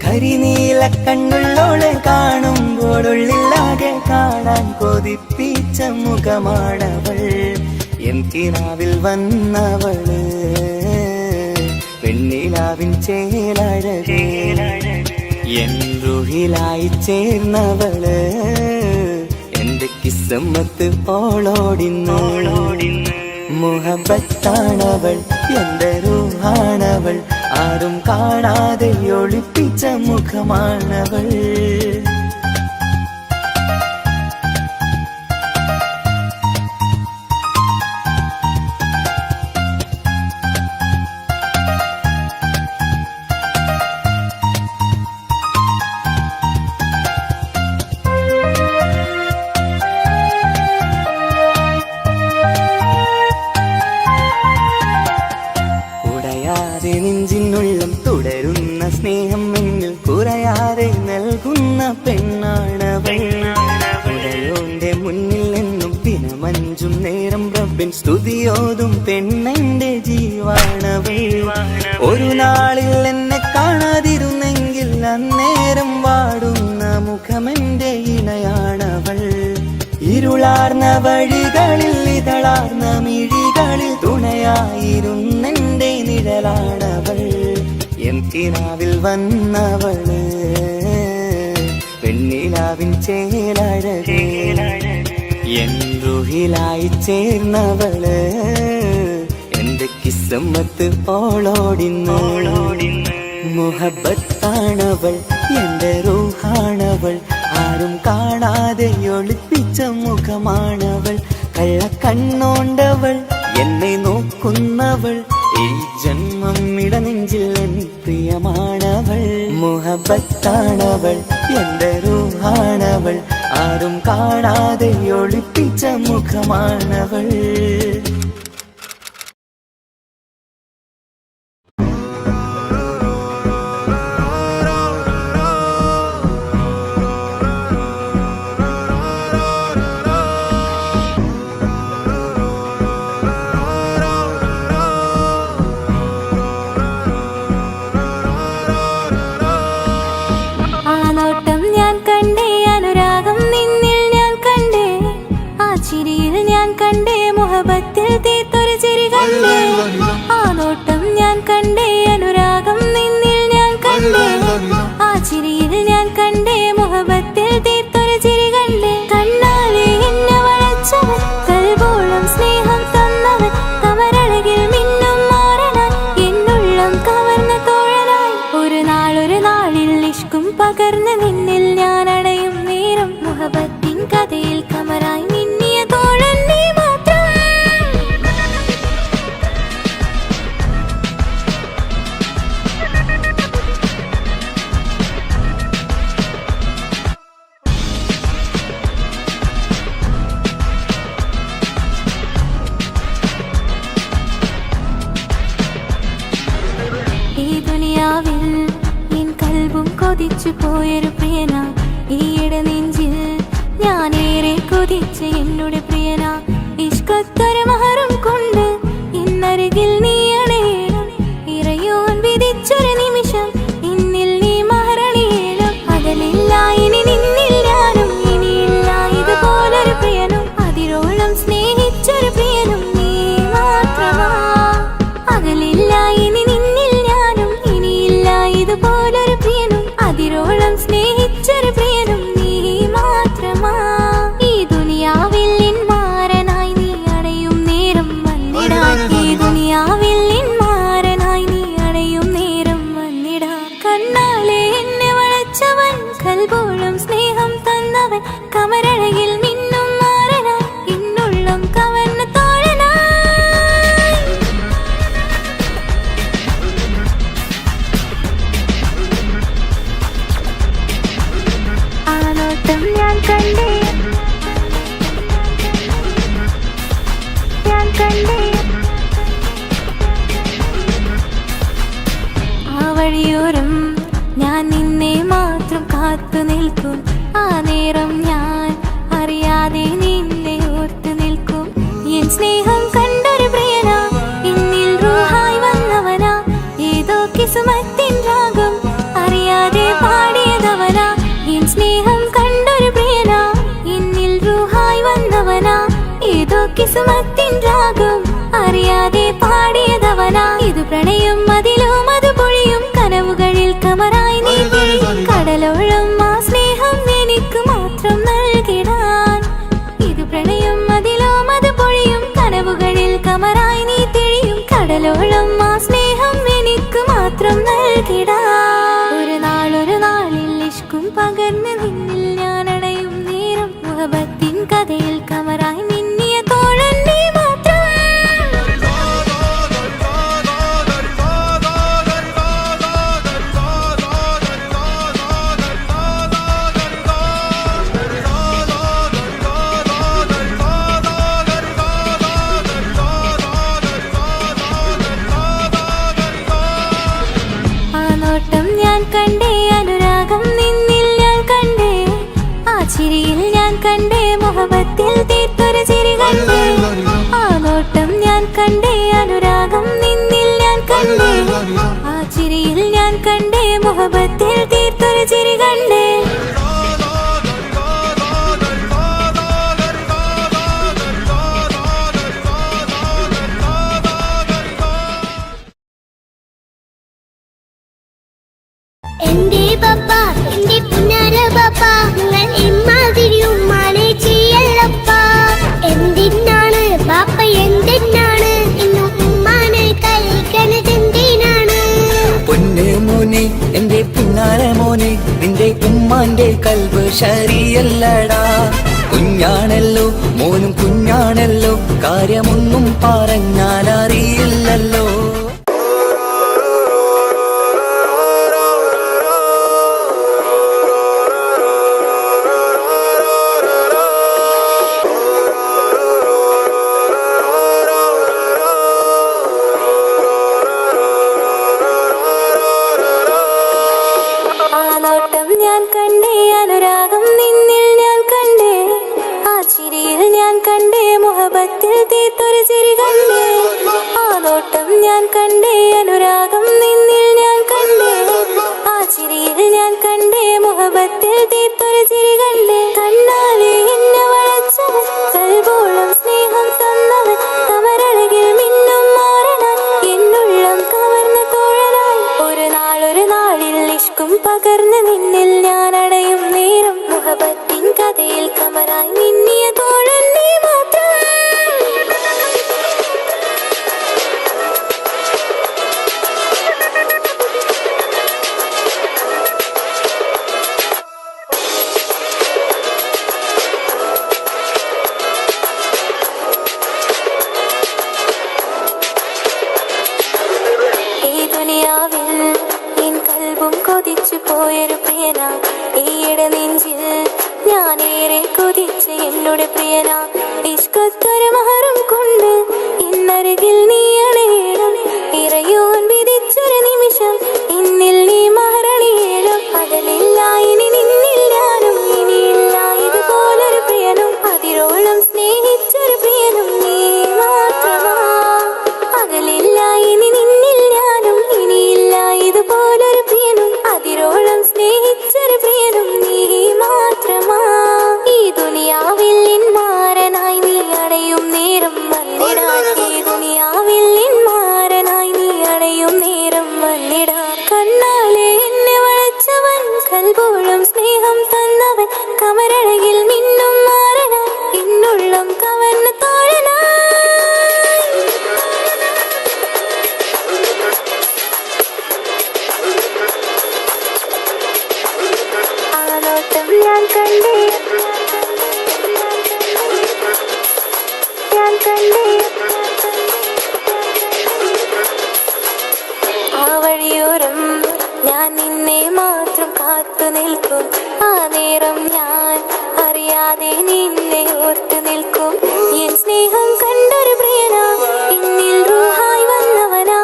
കരിനി നീല കണ്ണുള്ളോളെ കാണുമ്പോഴുള്ളിലാകെ കാണാൻ കൊതിപ്പിച്ച മുഖമാണവൾ എന്തിനാവിൽ വന്നവള് പെണ്ണിലാവിൻ ചേലഴകേ എൻ റുഹിലായി ചേർന്നവള് എന്റെ കിസ്സമ്മത്ത് ഓളോടിന്നോളോടിന്ന് മുഹബത്താണവൾ എന്റെ റൂഹാണവൾ ആരും കാണാതെ ഒളിപ്പിച്ച മുഖമാണവൾ നെഞ്ചിനുള്ളം തുടരുന്ന സ്നേഹം എന്നിൽ കുറയാതെ നൽകുന്ന പെണ്ണാണവൾ ഉടയോന്റെ മുന്നിൽ എന്നും ദിനമഞ്ചും നേരം റബ്ബിൻ സ്തുതിയോതും പെണ്ണെന്റെ ജീവാണവൾ ഒരു നാളിൽ എന്നെ കാണാതിരുന്നെങ്കിൽ അന്നേരം വാടുന്ന മുഖമെന്റെ ഇണയാണവൾ ഇരുളാർന്ന വഴികളിൽ ഇതളാർന്ന മിഴികളിൽ തുണയായിരുന്നെന്റെ നിഴലാണവൾ എന്തിനാവിൽ വന്നവള് പെണ്ണിലാവിൻ ചേലഴകേ എൻ റുഹിലായി ചേർന്നവള് എന്റെ കിസ്സമ്മത്ത് ഓളോടിന്നോളോടിന്ന് മുഹബത്താണവൾ എന്റെ റൂഹാണവൾ ആരും കാണാതെ ഒളിപ്പിച്ച മുഖമാണവൾ കള്ളക്കണ്ണോണ്ടവൾ എന്നെ നോക്കുന്നവൾ ഈ ജന്മം ഇടനെഞ്ചിൽ എൻ പ്രിയമാണവൾ മുഹബത്താണവൾ എന്റെ റൂഹാണവൾ ആരും കാണാതെ ഒളിപ്പിച്ച മുഖമാണവൾ മുഹബത്തിൽ തീർത്തൊരു ചിരി കണ്ടേ ആ നോട്ടം ഞാൻ കണ്ടേ അനുരാഗം നിന്നിൽ ഞാൻ കണ്ടേ ആ ചിരിയിൽ ഞാൻ കണ്ടേ മുഹബത്തിൽ തീർത്തൊരു ചിരി കണ്ടേ കണ്ണാലെ എന്നെ വളച്ചവൻ കൽബോളം സ്നേഹം തന്നവൻ കമരഴകിൽ മിന്നും മാറനാൻ എന്നുള്ളം കവർന്ന തോഴനായി ഒരു നാളിൽ ഇഷ്കും പകർന്ന് നിന്നിൽ ഞാൻ അടയും നേരം മുഹബത്തിൻ കഥയിൽ കമറായി മിന്നിയ തോഴൻ നീ മാത്രം ഈ ദുനിയാവിൽ എൻ കൽബും കൊതിച്ചു പോയൊരു പ്രിയന ഈയിടെ നെഞ്ചിൽ ഞാനേറെ കൊതിച്ച എന്നോട് പ്രിയന ഇഷ്കത്തൊരു മഹറും കൊണ്ട് ഇന്നരികിൽ നീ അണയണം ഇറയോൻ വിധിച്ചൊരു നിമിഷം ഇന്നിൽ നീ മഹറണിയേണം അകലില്ല ഇനി നിന്നിൽ ഞാനും ഇനിയില്ല ഇതുപോലൊരു പ്രിയനും അതിരോളം സ്നേഹിച്ചൊരു പ്രിയനും നീ മാത്രമാ അകലില്ല ഇനി നിന്നിൽ ഞാനും ഇനിയില്ല ഇതുപോലൊരു പ്രിയനും അതിരോളം സ്നേഹിച്ചൊരു പ്രിയനും നീ മാത്രമാ ഈ ദുനിയാവിൽ എൻ മാരനായി നീ അണയും നേരം വന്നിടാൻ ഈ ദുനിയാവിൽ എൻ മാരനായി നീ അണയും നേരം വന്നിടാൻ കണ്ണാലെ എന്നെ വളച്ചവൻ കൽബോളം സ്നേഹം തന്നവൻ കമരഴകിൽ മിന്നും മാറനായി എന്നുള്ളം കവർന്ന തോഴനായി ആ നോട്ടം ഞാൻ കണ്ടേ ആ വഴിയോരം ഞാൻ നിന്നെ മാത്രം കാത്തു നിൽക്കും ആ നേരം ഞാൻ അറിയാതെ നിന്നെ ഓർത്തു നിൽക്കും എൻ സ്നേഹം കണ്ടൊരു പ്രിയന എന്നിൽ റൂഹായി വന്നവനാ ഏതോ കിസുമത്തിൻ രാഗം അറിയാതെ പാടി കിസ്മത്തിൻ രാഗം അറിയാതെ പാടിയതവനാ ഇത് പ്രണയം അതിലും അത് പൊഴിയും കനവുകളിൽ കമറായി നീ തെളിയും കടലോളം ആ സ്നേഹം എനിക്ക് മാത്രം നൽകിടാൻ ഇത് പ്രണയം അതിലും അത് പൊഴിയും കനവുകളിൽ കമറായി നീ തെളിയും കടലോളം ആ സ്നേഹം എനിക്ക് മാത്രം നൽകിടാൻ ഒരു നാളിൽ ഇഷ്കും പകർന്ന് നിന്നിൽ ഞാൻ അടയും നേരം മുഹബത്തിൻ കഥയിൽ കമറായി മിന്നിയ തോഴൻ നീ മാത്രം ആ നോട്ടം ഞാൻ കണ്ടേ അനുരാഗം നിന്നിൽ ഞാൻ കണ്ടേ ആ ചിരിയിൽ ഞാൻ കണ്ടേ മുഹബത്തിൽ തീർത്തൊരു ചിരി കണ്ടേ ആ നോട്ടം ഞാൻ കണ്ടേ അനുരാഗം നിന്നിൽ ഞാൻ കണ്ടേ ആ ചിരിയിൽ ഞാൻ കണ്ടേ മുഹബത്തിൽ തീർത്തൊരു ചിരി കണ്ടേ എന്റെ പപ്പ എന്റെ പുന്നാര പപ്പ നിങ്ങൾ ഇമ്മാതിരി ഉമ്മാനെ ചെയ്യല്ലപ്പ എന്തിനാണ് പാപ്പ എന്തിനാണ് ഇന്ന് ഉമ്മാനെ കഴിക്കണത് എന്തിനാണ് പൊന്നെ മോനെ എന്റെ പിന്നാര മോനെ നിന്റെ ഉമ്മാന്റെ കൽബ് ശരിയല്ലടാ കുഞ്ഞാണല്ലോ മോനും കുഞ്ഞാണല്ലോ കാര്യമൊന്നും പറഞ്ഞാൽ അറിയില്ലല്ലോ ഞാൻ കണ്ടേ അനുരാഗം നിന്നിൽ ഞാൻ കണ്ടേ ആ ചിരിയിൽ ഞാൻ കണ്ടേ മുഹബത്തിൽ തീർത്തൊരു ചിരി കണ്ടേ ആ നോട്ടം ഞാൻ കണ്ടേ അനുരാഗം നിന്നിൽ ഞാൻ കണ്ടേ ആ ചിരിയിൽ ഞാൻ കണ്ടേ മുഹബത്തിൽ തീർത്തൊരു ചിരി കണ്ടേ കണ്ണാലെ എന്നെ വളച്ചവൻ കൽബോളം സ്നേഹം തന്നവൻ കമരഴകിൽ മിന്നും മാറനാൻ എന്നുള്ളം കവർന്ന തോഴനായി ഒരു നാളിൽ ഇഷ്കും പകർന്ന് നിന്നിൽ ഞാൻ അടയും നേരം മുഹബത്തിൻ കഥയിൽ കമറായി മിന്നിയ തോഴൻ നീ മാത്രം ഈ ദുനിയാവിൽ എൻ കൽബും കൊതിച്ചു പോയൊരു പ്രിയന ഈയിടെ നെഞ്ചിൽ ഞാനേറെ കൊതിച്ച് എന്നോട് പ്രിയന ഇഷ്കത്തൊരു മഹറും കൊണ്ട് ഇന്നരികിൽ നീ അണയണം ഇറയോൻ വിധിച്ചൊരു നിമിഷം ഇന്നിൽ നീ മഹറണിയേണം അകലില്ല ഇനി നിന്നിൽ ഞാനും ഇനിയില്ല ഇതുപോലൊരു പ്രിയനും അതിരോളം സ്നേഹിച്ചൊരു പ്രിയനും നീ മാത്രമാ അകലില്ല ഇനി നിന്നിൽ ഞാനും ഇനിയില്ല ഇതുപോലൊരു പ്രിയനും അതിരോളം സ്നേഹിച്ചൊരു പ്രിയനും നീ മാത്രമാ ഈ ദുനിയാവിൽ മാരനായി നീ അടയും നേരം വന്നിടാൻ ഈ ദുനിയാവിൽ മാരനായി നീ അടയും നേരം വന്നിടാൻ കണ്ണാലെ എന്നെ വളച്ചവൻ കൽബോളം സ്നേഹം തന്നവൻ കമരഴകിൽ മിന്നും മാറനാൻ എന്നുള്ളം കവർന്ന തോഴനായി ആ നോട്ടം ഞാൻ കണ്ടേ ഞാൻ കണ്ടേ ആ വഴിയോരം ഞാൻ നിന്നെ മാത്രം കാത്തു നിൽക്കും ആ നേരം ഞാൻ അറിയാതെ നിന്നെ ഓർത്തു നിൽക്കും എൻ സ്നേഹം കണ്ടൊരു പ്രിയനാ എന്നിൽ റൂഹായി വന്നവനാ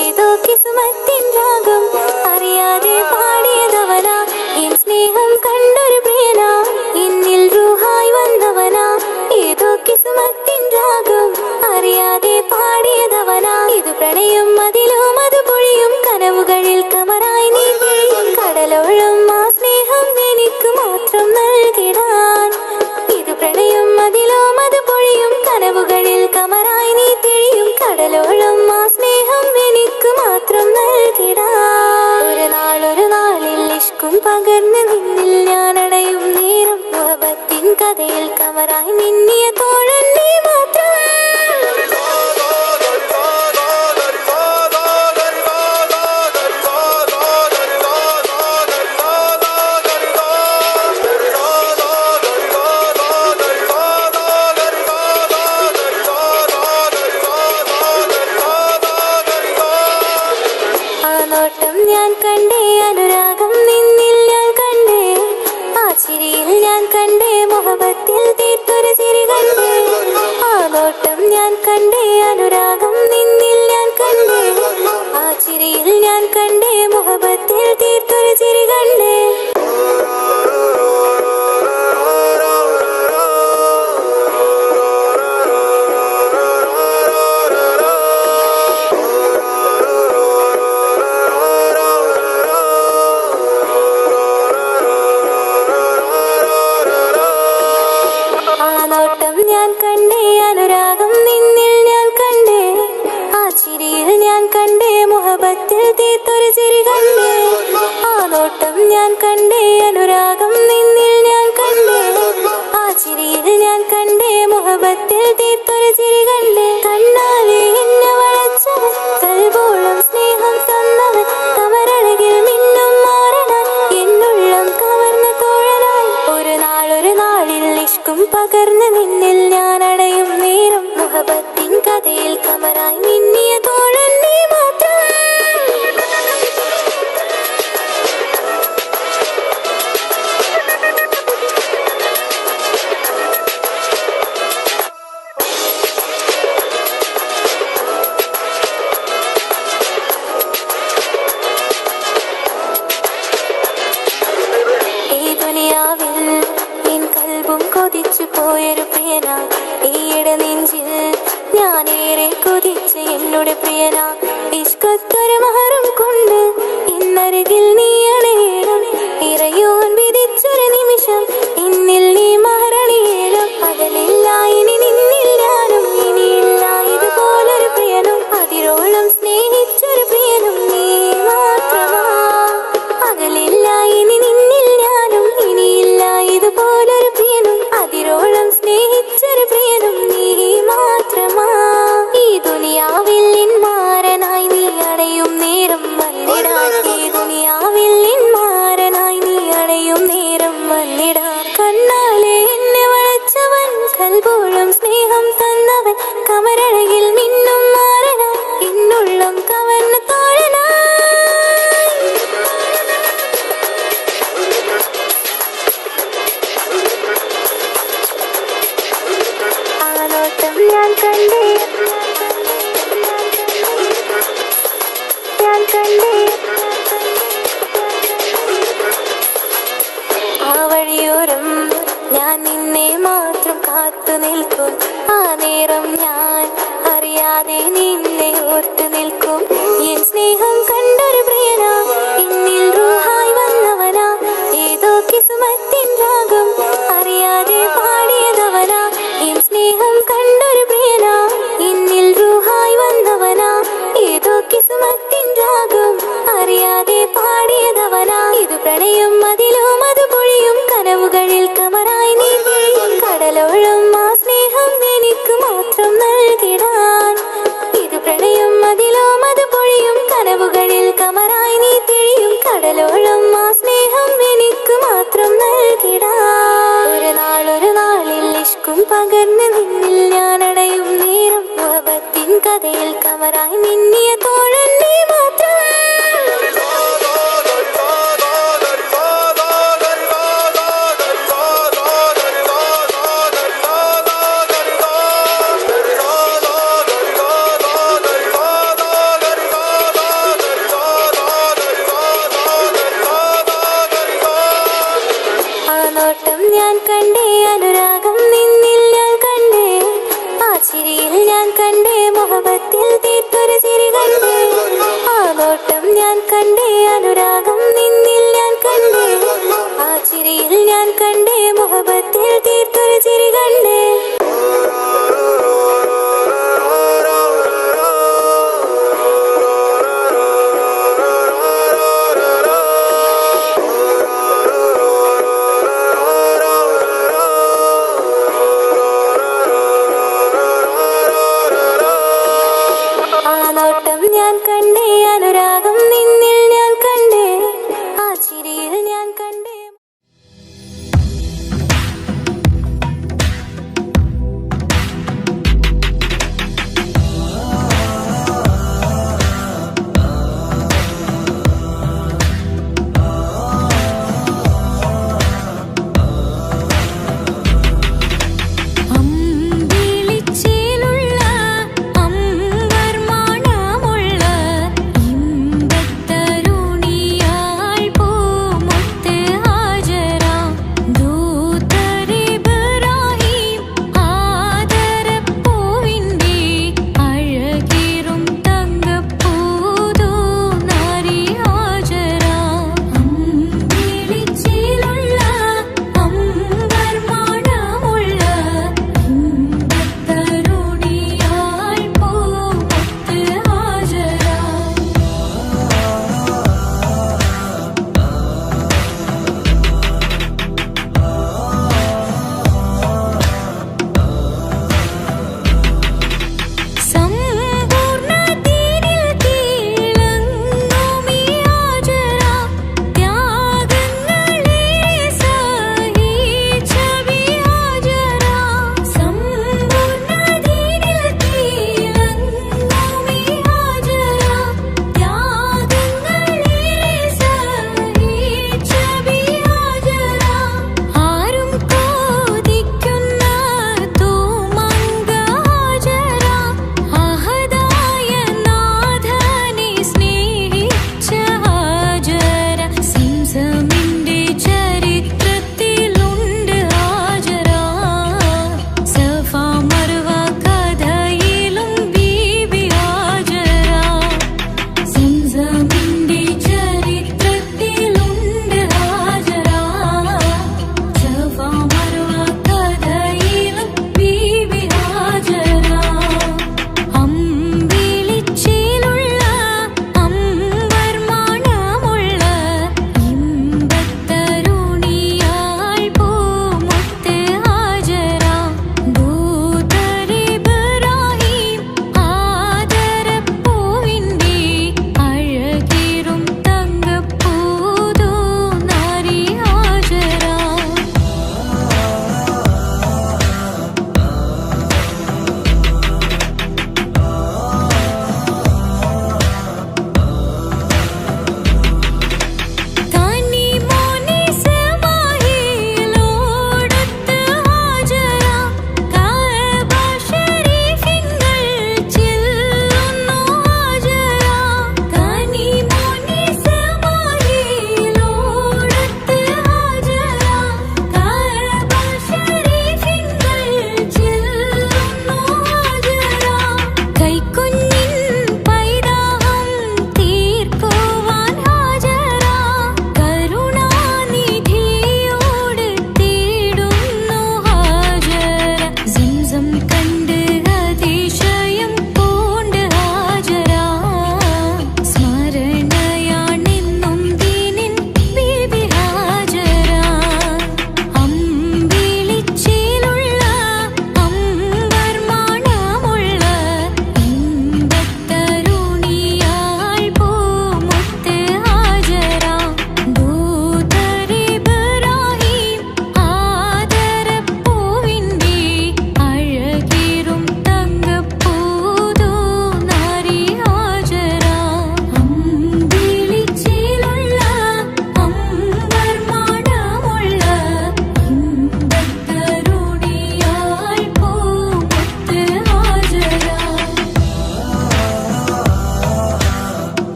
ഏതോ കിസ്മത്തിൻ രാഗം അറിയാതെ പാടിയതവനാ എൻ സ്നേഹം കണ്ടൊരു പ്രിയനാ എന്നിൽ റൂഹായി വന്നവനാ ഏതോ കിസ്മത്തിൻ രാഗം അറിയാതെ പാടിയതവനാ ഇത് പ്രണയം അതിലും അത് പൊഴിയും കനവുകളിൽ കമറായി നീ തെളിയും കടലോളം ആ സ്നേഹം എനിക്ക് മാത്രം നൽകിടാൻ ഇത് പ്രണയം അതിലും അത് പൊഴിയും കനവുകൾ കണ്ടേ അനുരാഗം നിന്നിൽ ഞാൻ കണ്ടേ ആ ചിരിയിൽ ഞാൻ കണ്ടേ മുഹബത്തിൽ തീർത്തൊരു ചിരി കണ്ടേ ആ നോട്ടം ഞാൻ കണ്ടേ അനുരാഗം നിന്നിൽ ഞാൻ കണ്ടേ ആ ചിരിയിൽ ഞാൻ കണ്ടേ മുഹബത്തിൽ തീർത്തൊരു ചിരി കണ്ടേ കണ്ണാലെ എന്നെ വളച്ചവൻ കൽബോളം സ്നേഹം തന്നവൻ കമരഴകിൽ മിന്നും മാറനാൻ എന്നുള്ളം കവർന്ന തോഴനായി ഒരു നാളിൽ ഇഷ്കും പകർന്ന് നിന്നിൽ ഞാൻ അടയും നേരം മുഹബത്തിൻ കഥയിൽ കമറായി മിന്നിയ തോഴൻ നീ മാത്രം ഈ ദുനിയാവിൽ എൻ കൽബും കൊതിച്ചു പോയൊരു പ്രിയനാ ഈയിടെ നെഞ്ചിൽ ഞാനേറെ കൊതിച്ച് എന്നോട് പ്രിയനാ ഇഷ്കത്തൊരു മഹറും കൊണ്ട് ഇന്നരികിൽ നീ അണയണം ഇറയോൻ വിധിച്ചൊരു നിമിഷം ഇന്നിൽ നീ മഹറണിയേണം പകലില്ല ഇനി നിന്നിൽ ഞാനും ഇനിയില്ല ഇതുപോലൊരു പ്രിയനും അതിരോളം സ്നേഹിച്ചൊരു പ്രിയനും നീ മാത്രമാ പകലില്ല ഇനി നിന്നിൽ ഞാനും ഇനിയില്ല ഇതുപോലൊരു പ്രിയനും അതിരോളം സ്നേഹിച്ചൊരു പ്രിയനും നീ മാത്രമാ ഈ ദുനിയാവിൽ മാരനായി നീ അടയും നേരം വന്നിടാൻ ഈ ദുനിയാവിൽ മാരനായി നീ അടയും നേരം വന്നിടാൻ കണ്ണാലെ എന്നെ വളച്ചവൻ കൽബോളം സ്നേഹം തന്നവൻ കമരഴകിൽ മിന്നും മാറനാൻ എന്നുള്ളം കവർന്ന തോഴനായി ആ നോട്ടം ഞാൻ കണ്ടേ ഞാൻ കണ്ടേ ആ വഴിയോരം ഞാൻ നിന്നെ മാത്രം കാത്തു നിൽക്കും ആ നേരം ഞാൻ അറിയാതെ നിന്നെ ഓർത്തു നിൽക്കും എൻ സ്നേഹം കണ്ടൊരു പ്രിയനാ എന്നിൽ റൂഹായി വന്നവനാ ഏതോ കിസ്മത്തിൻ രാഗം അറിയാതെ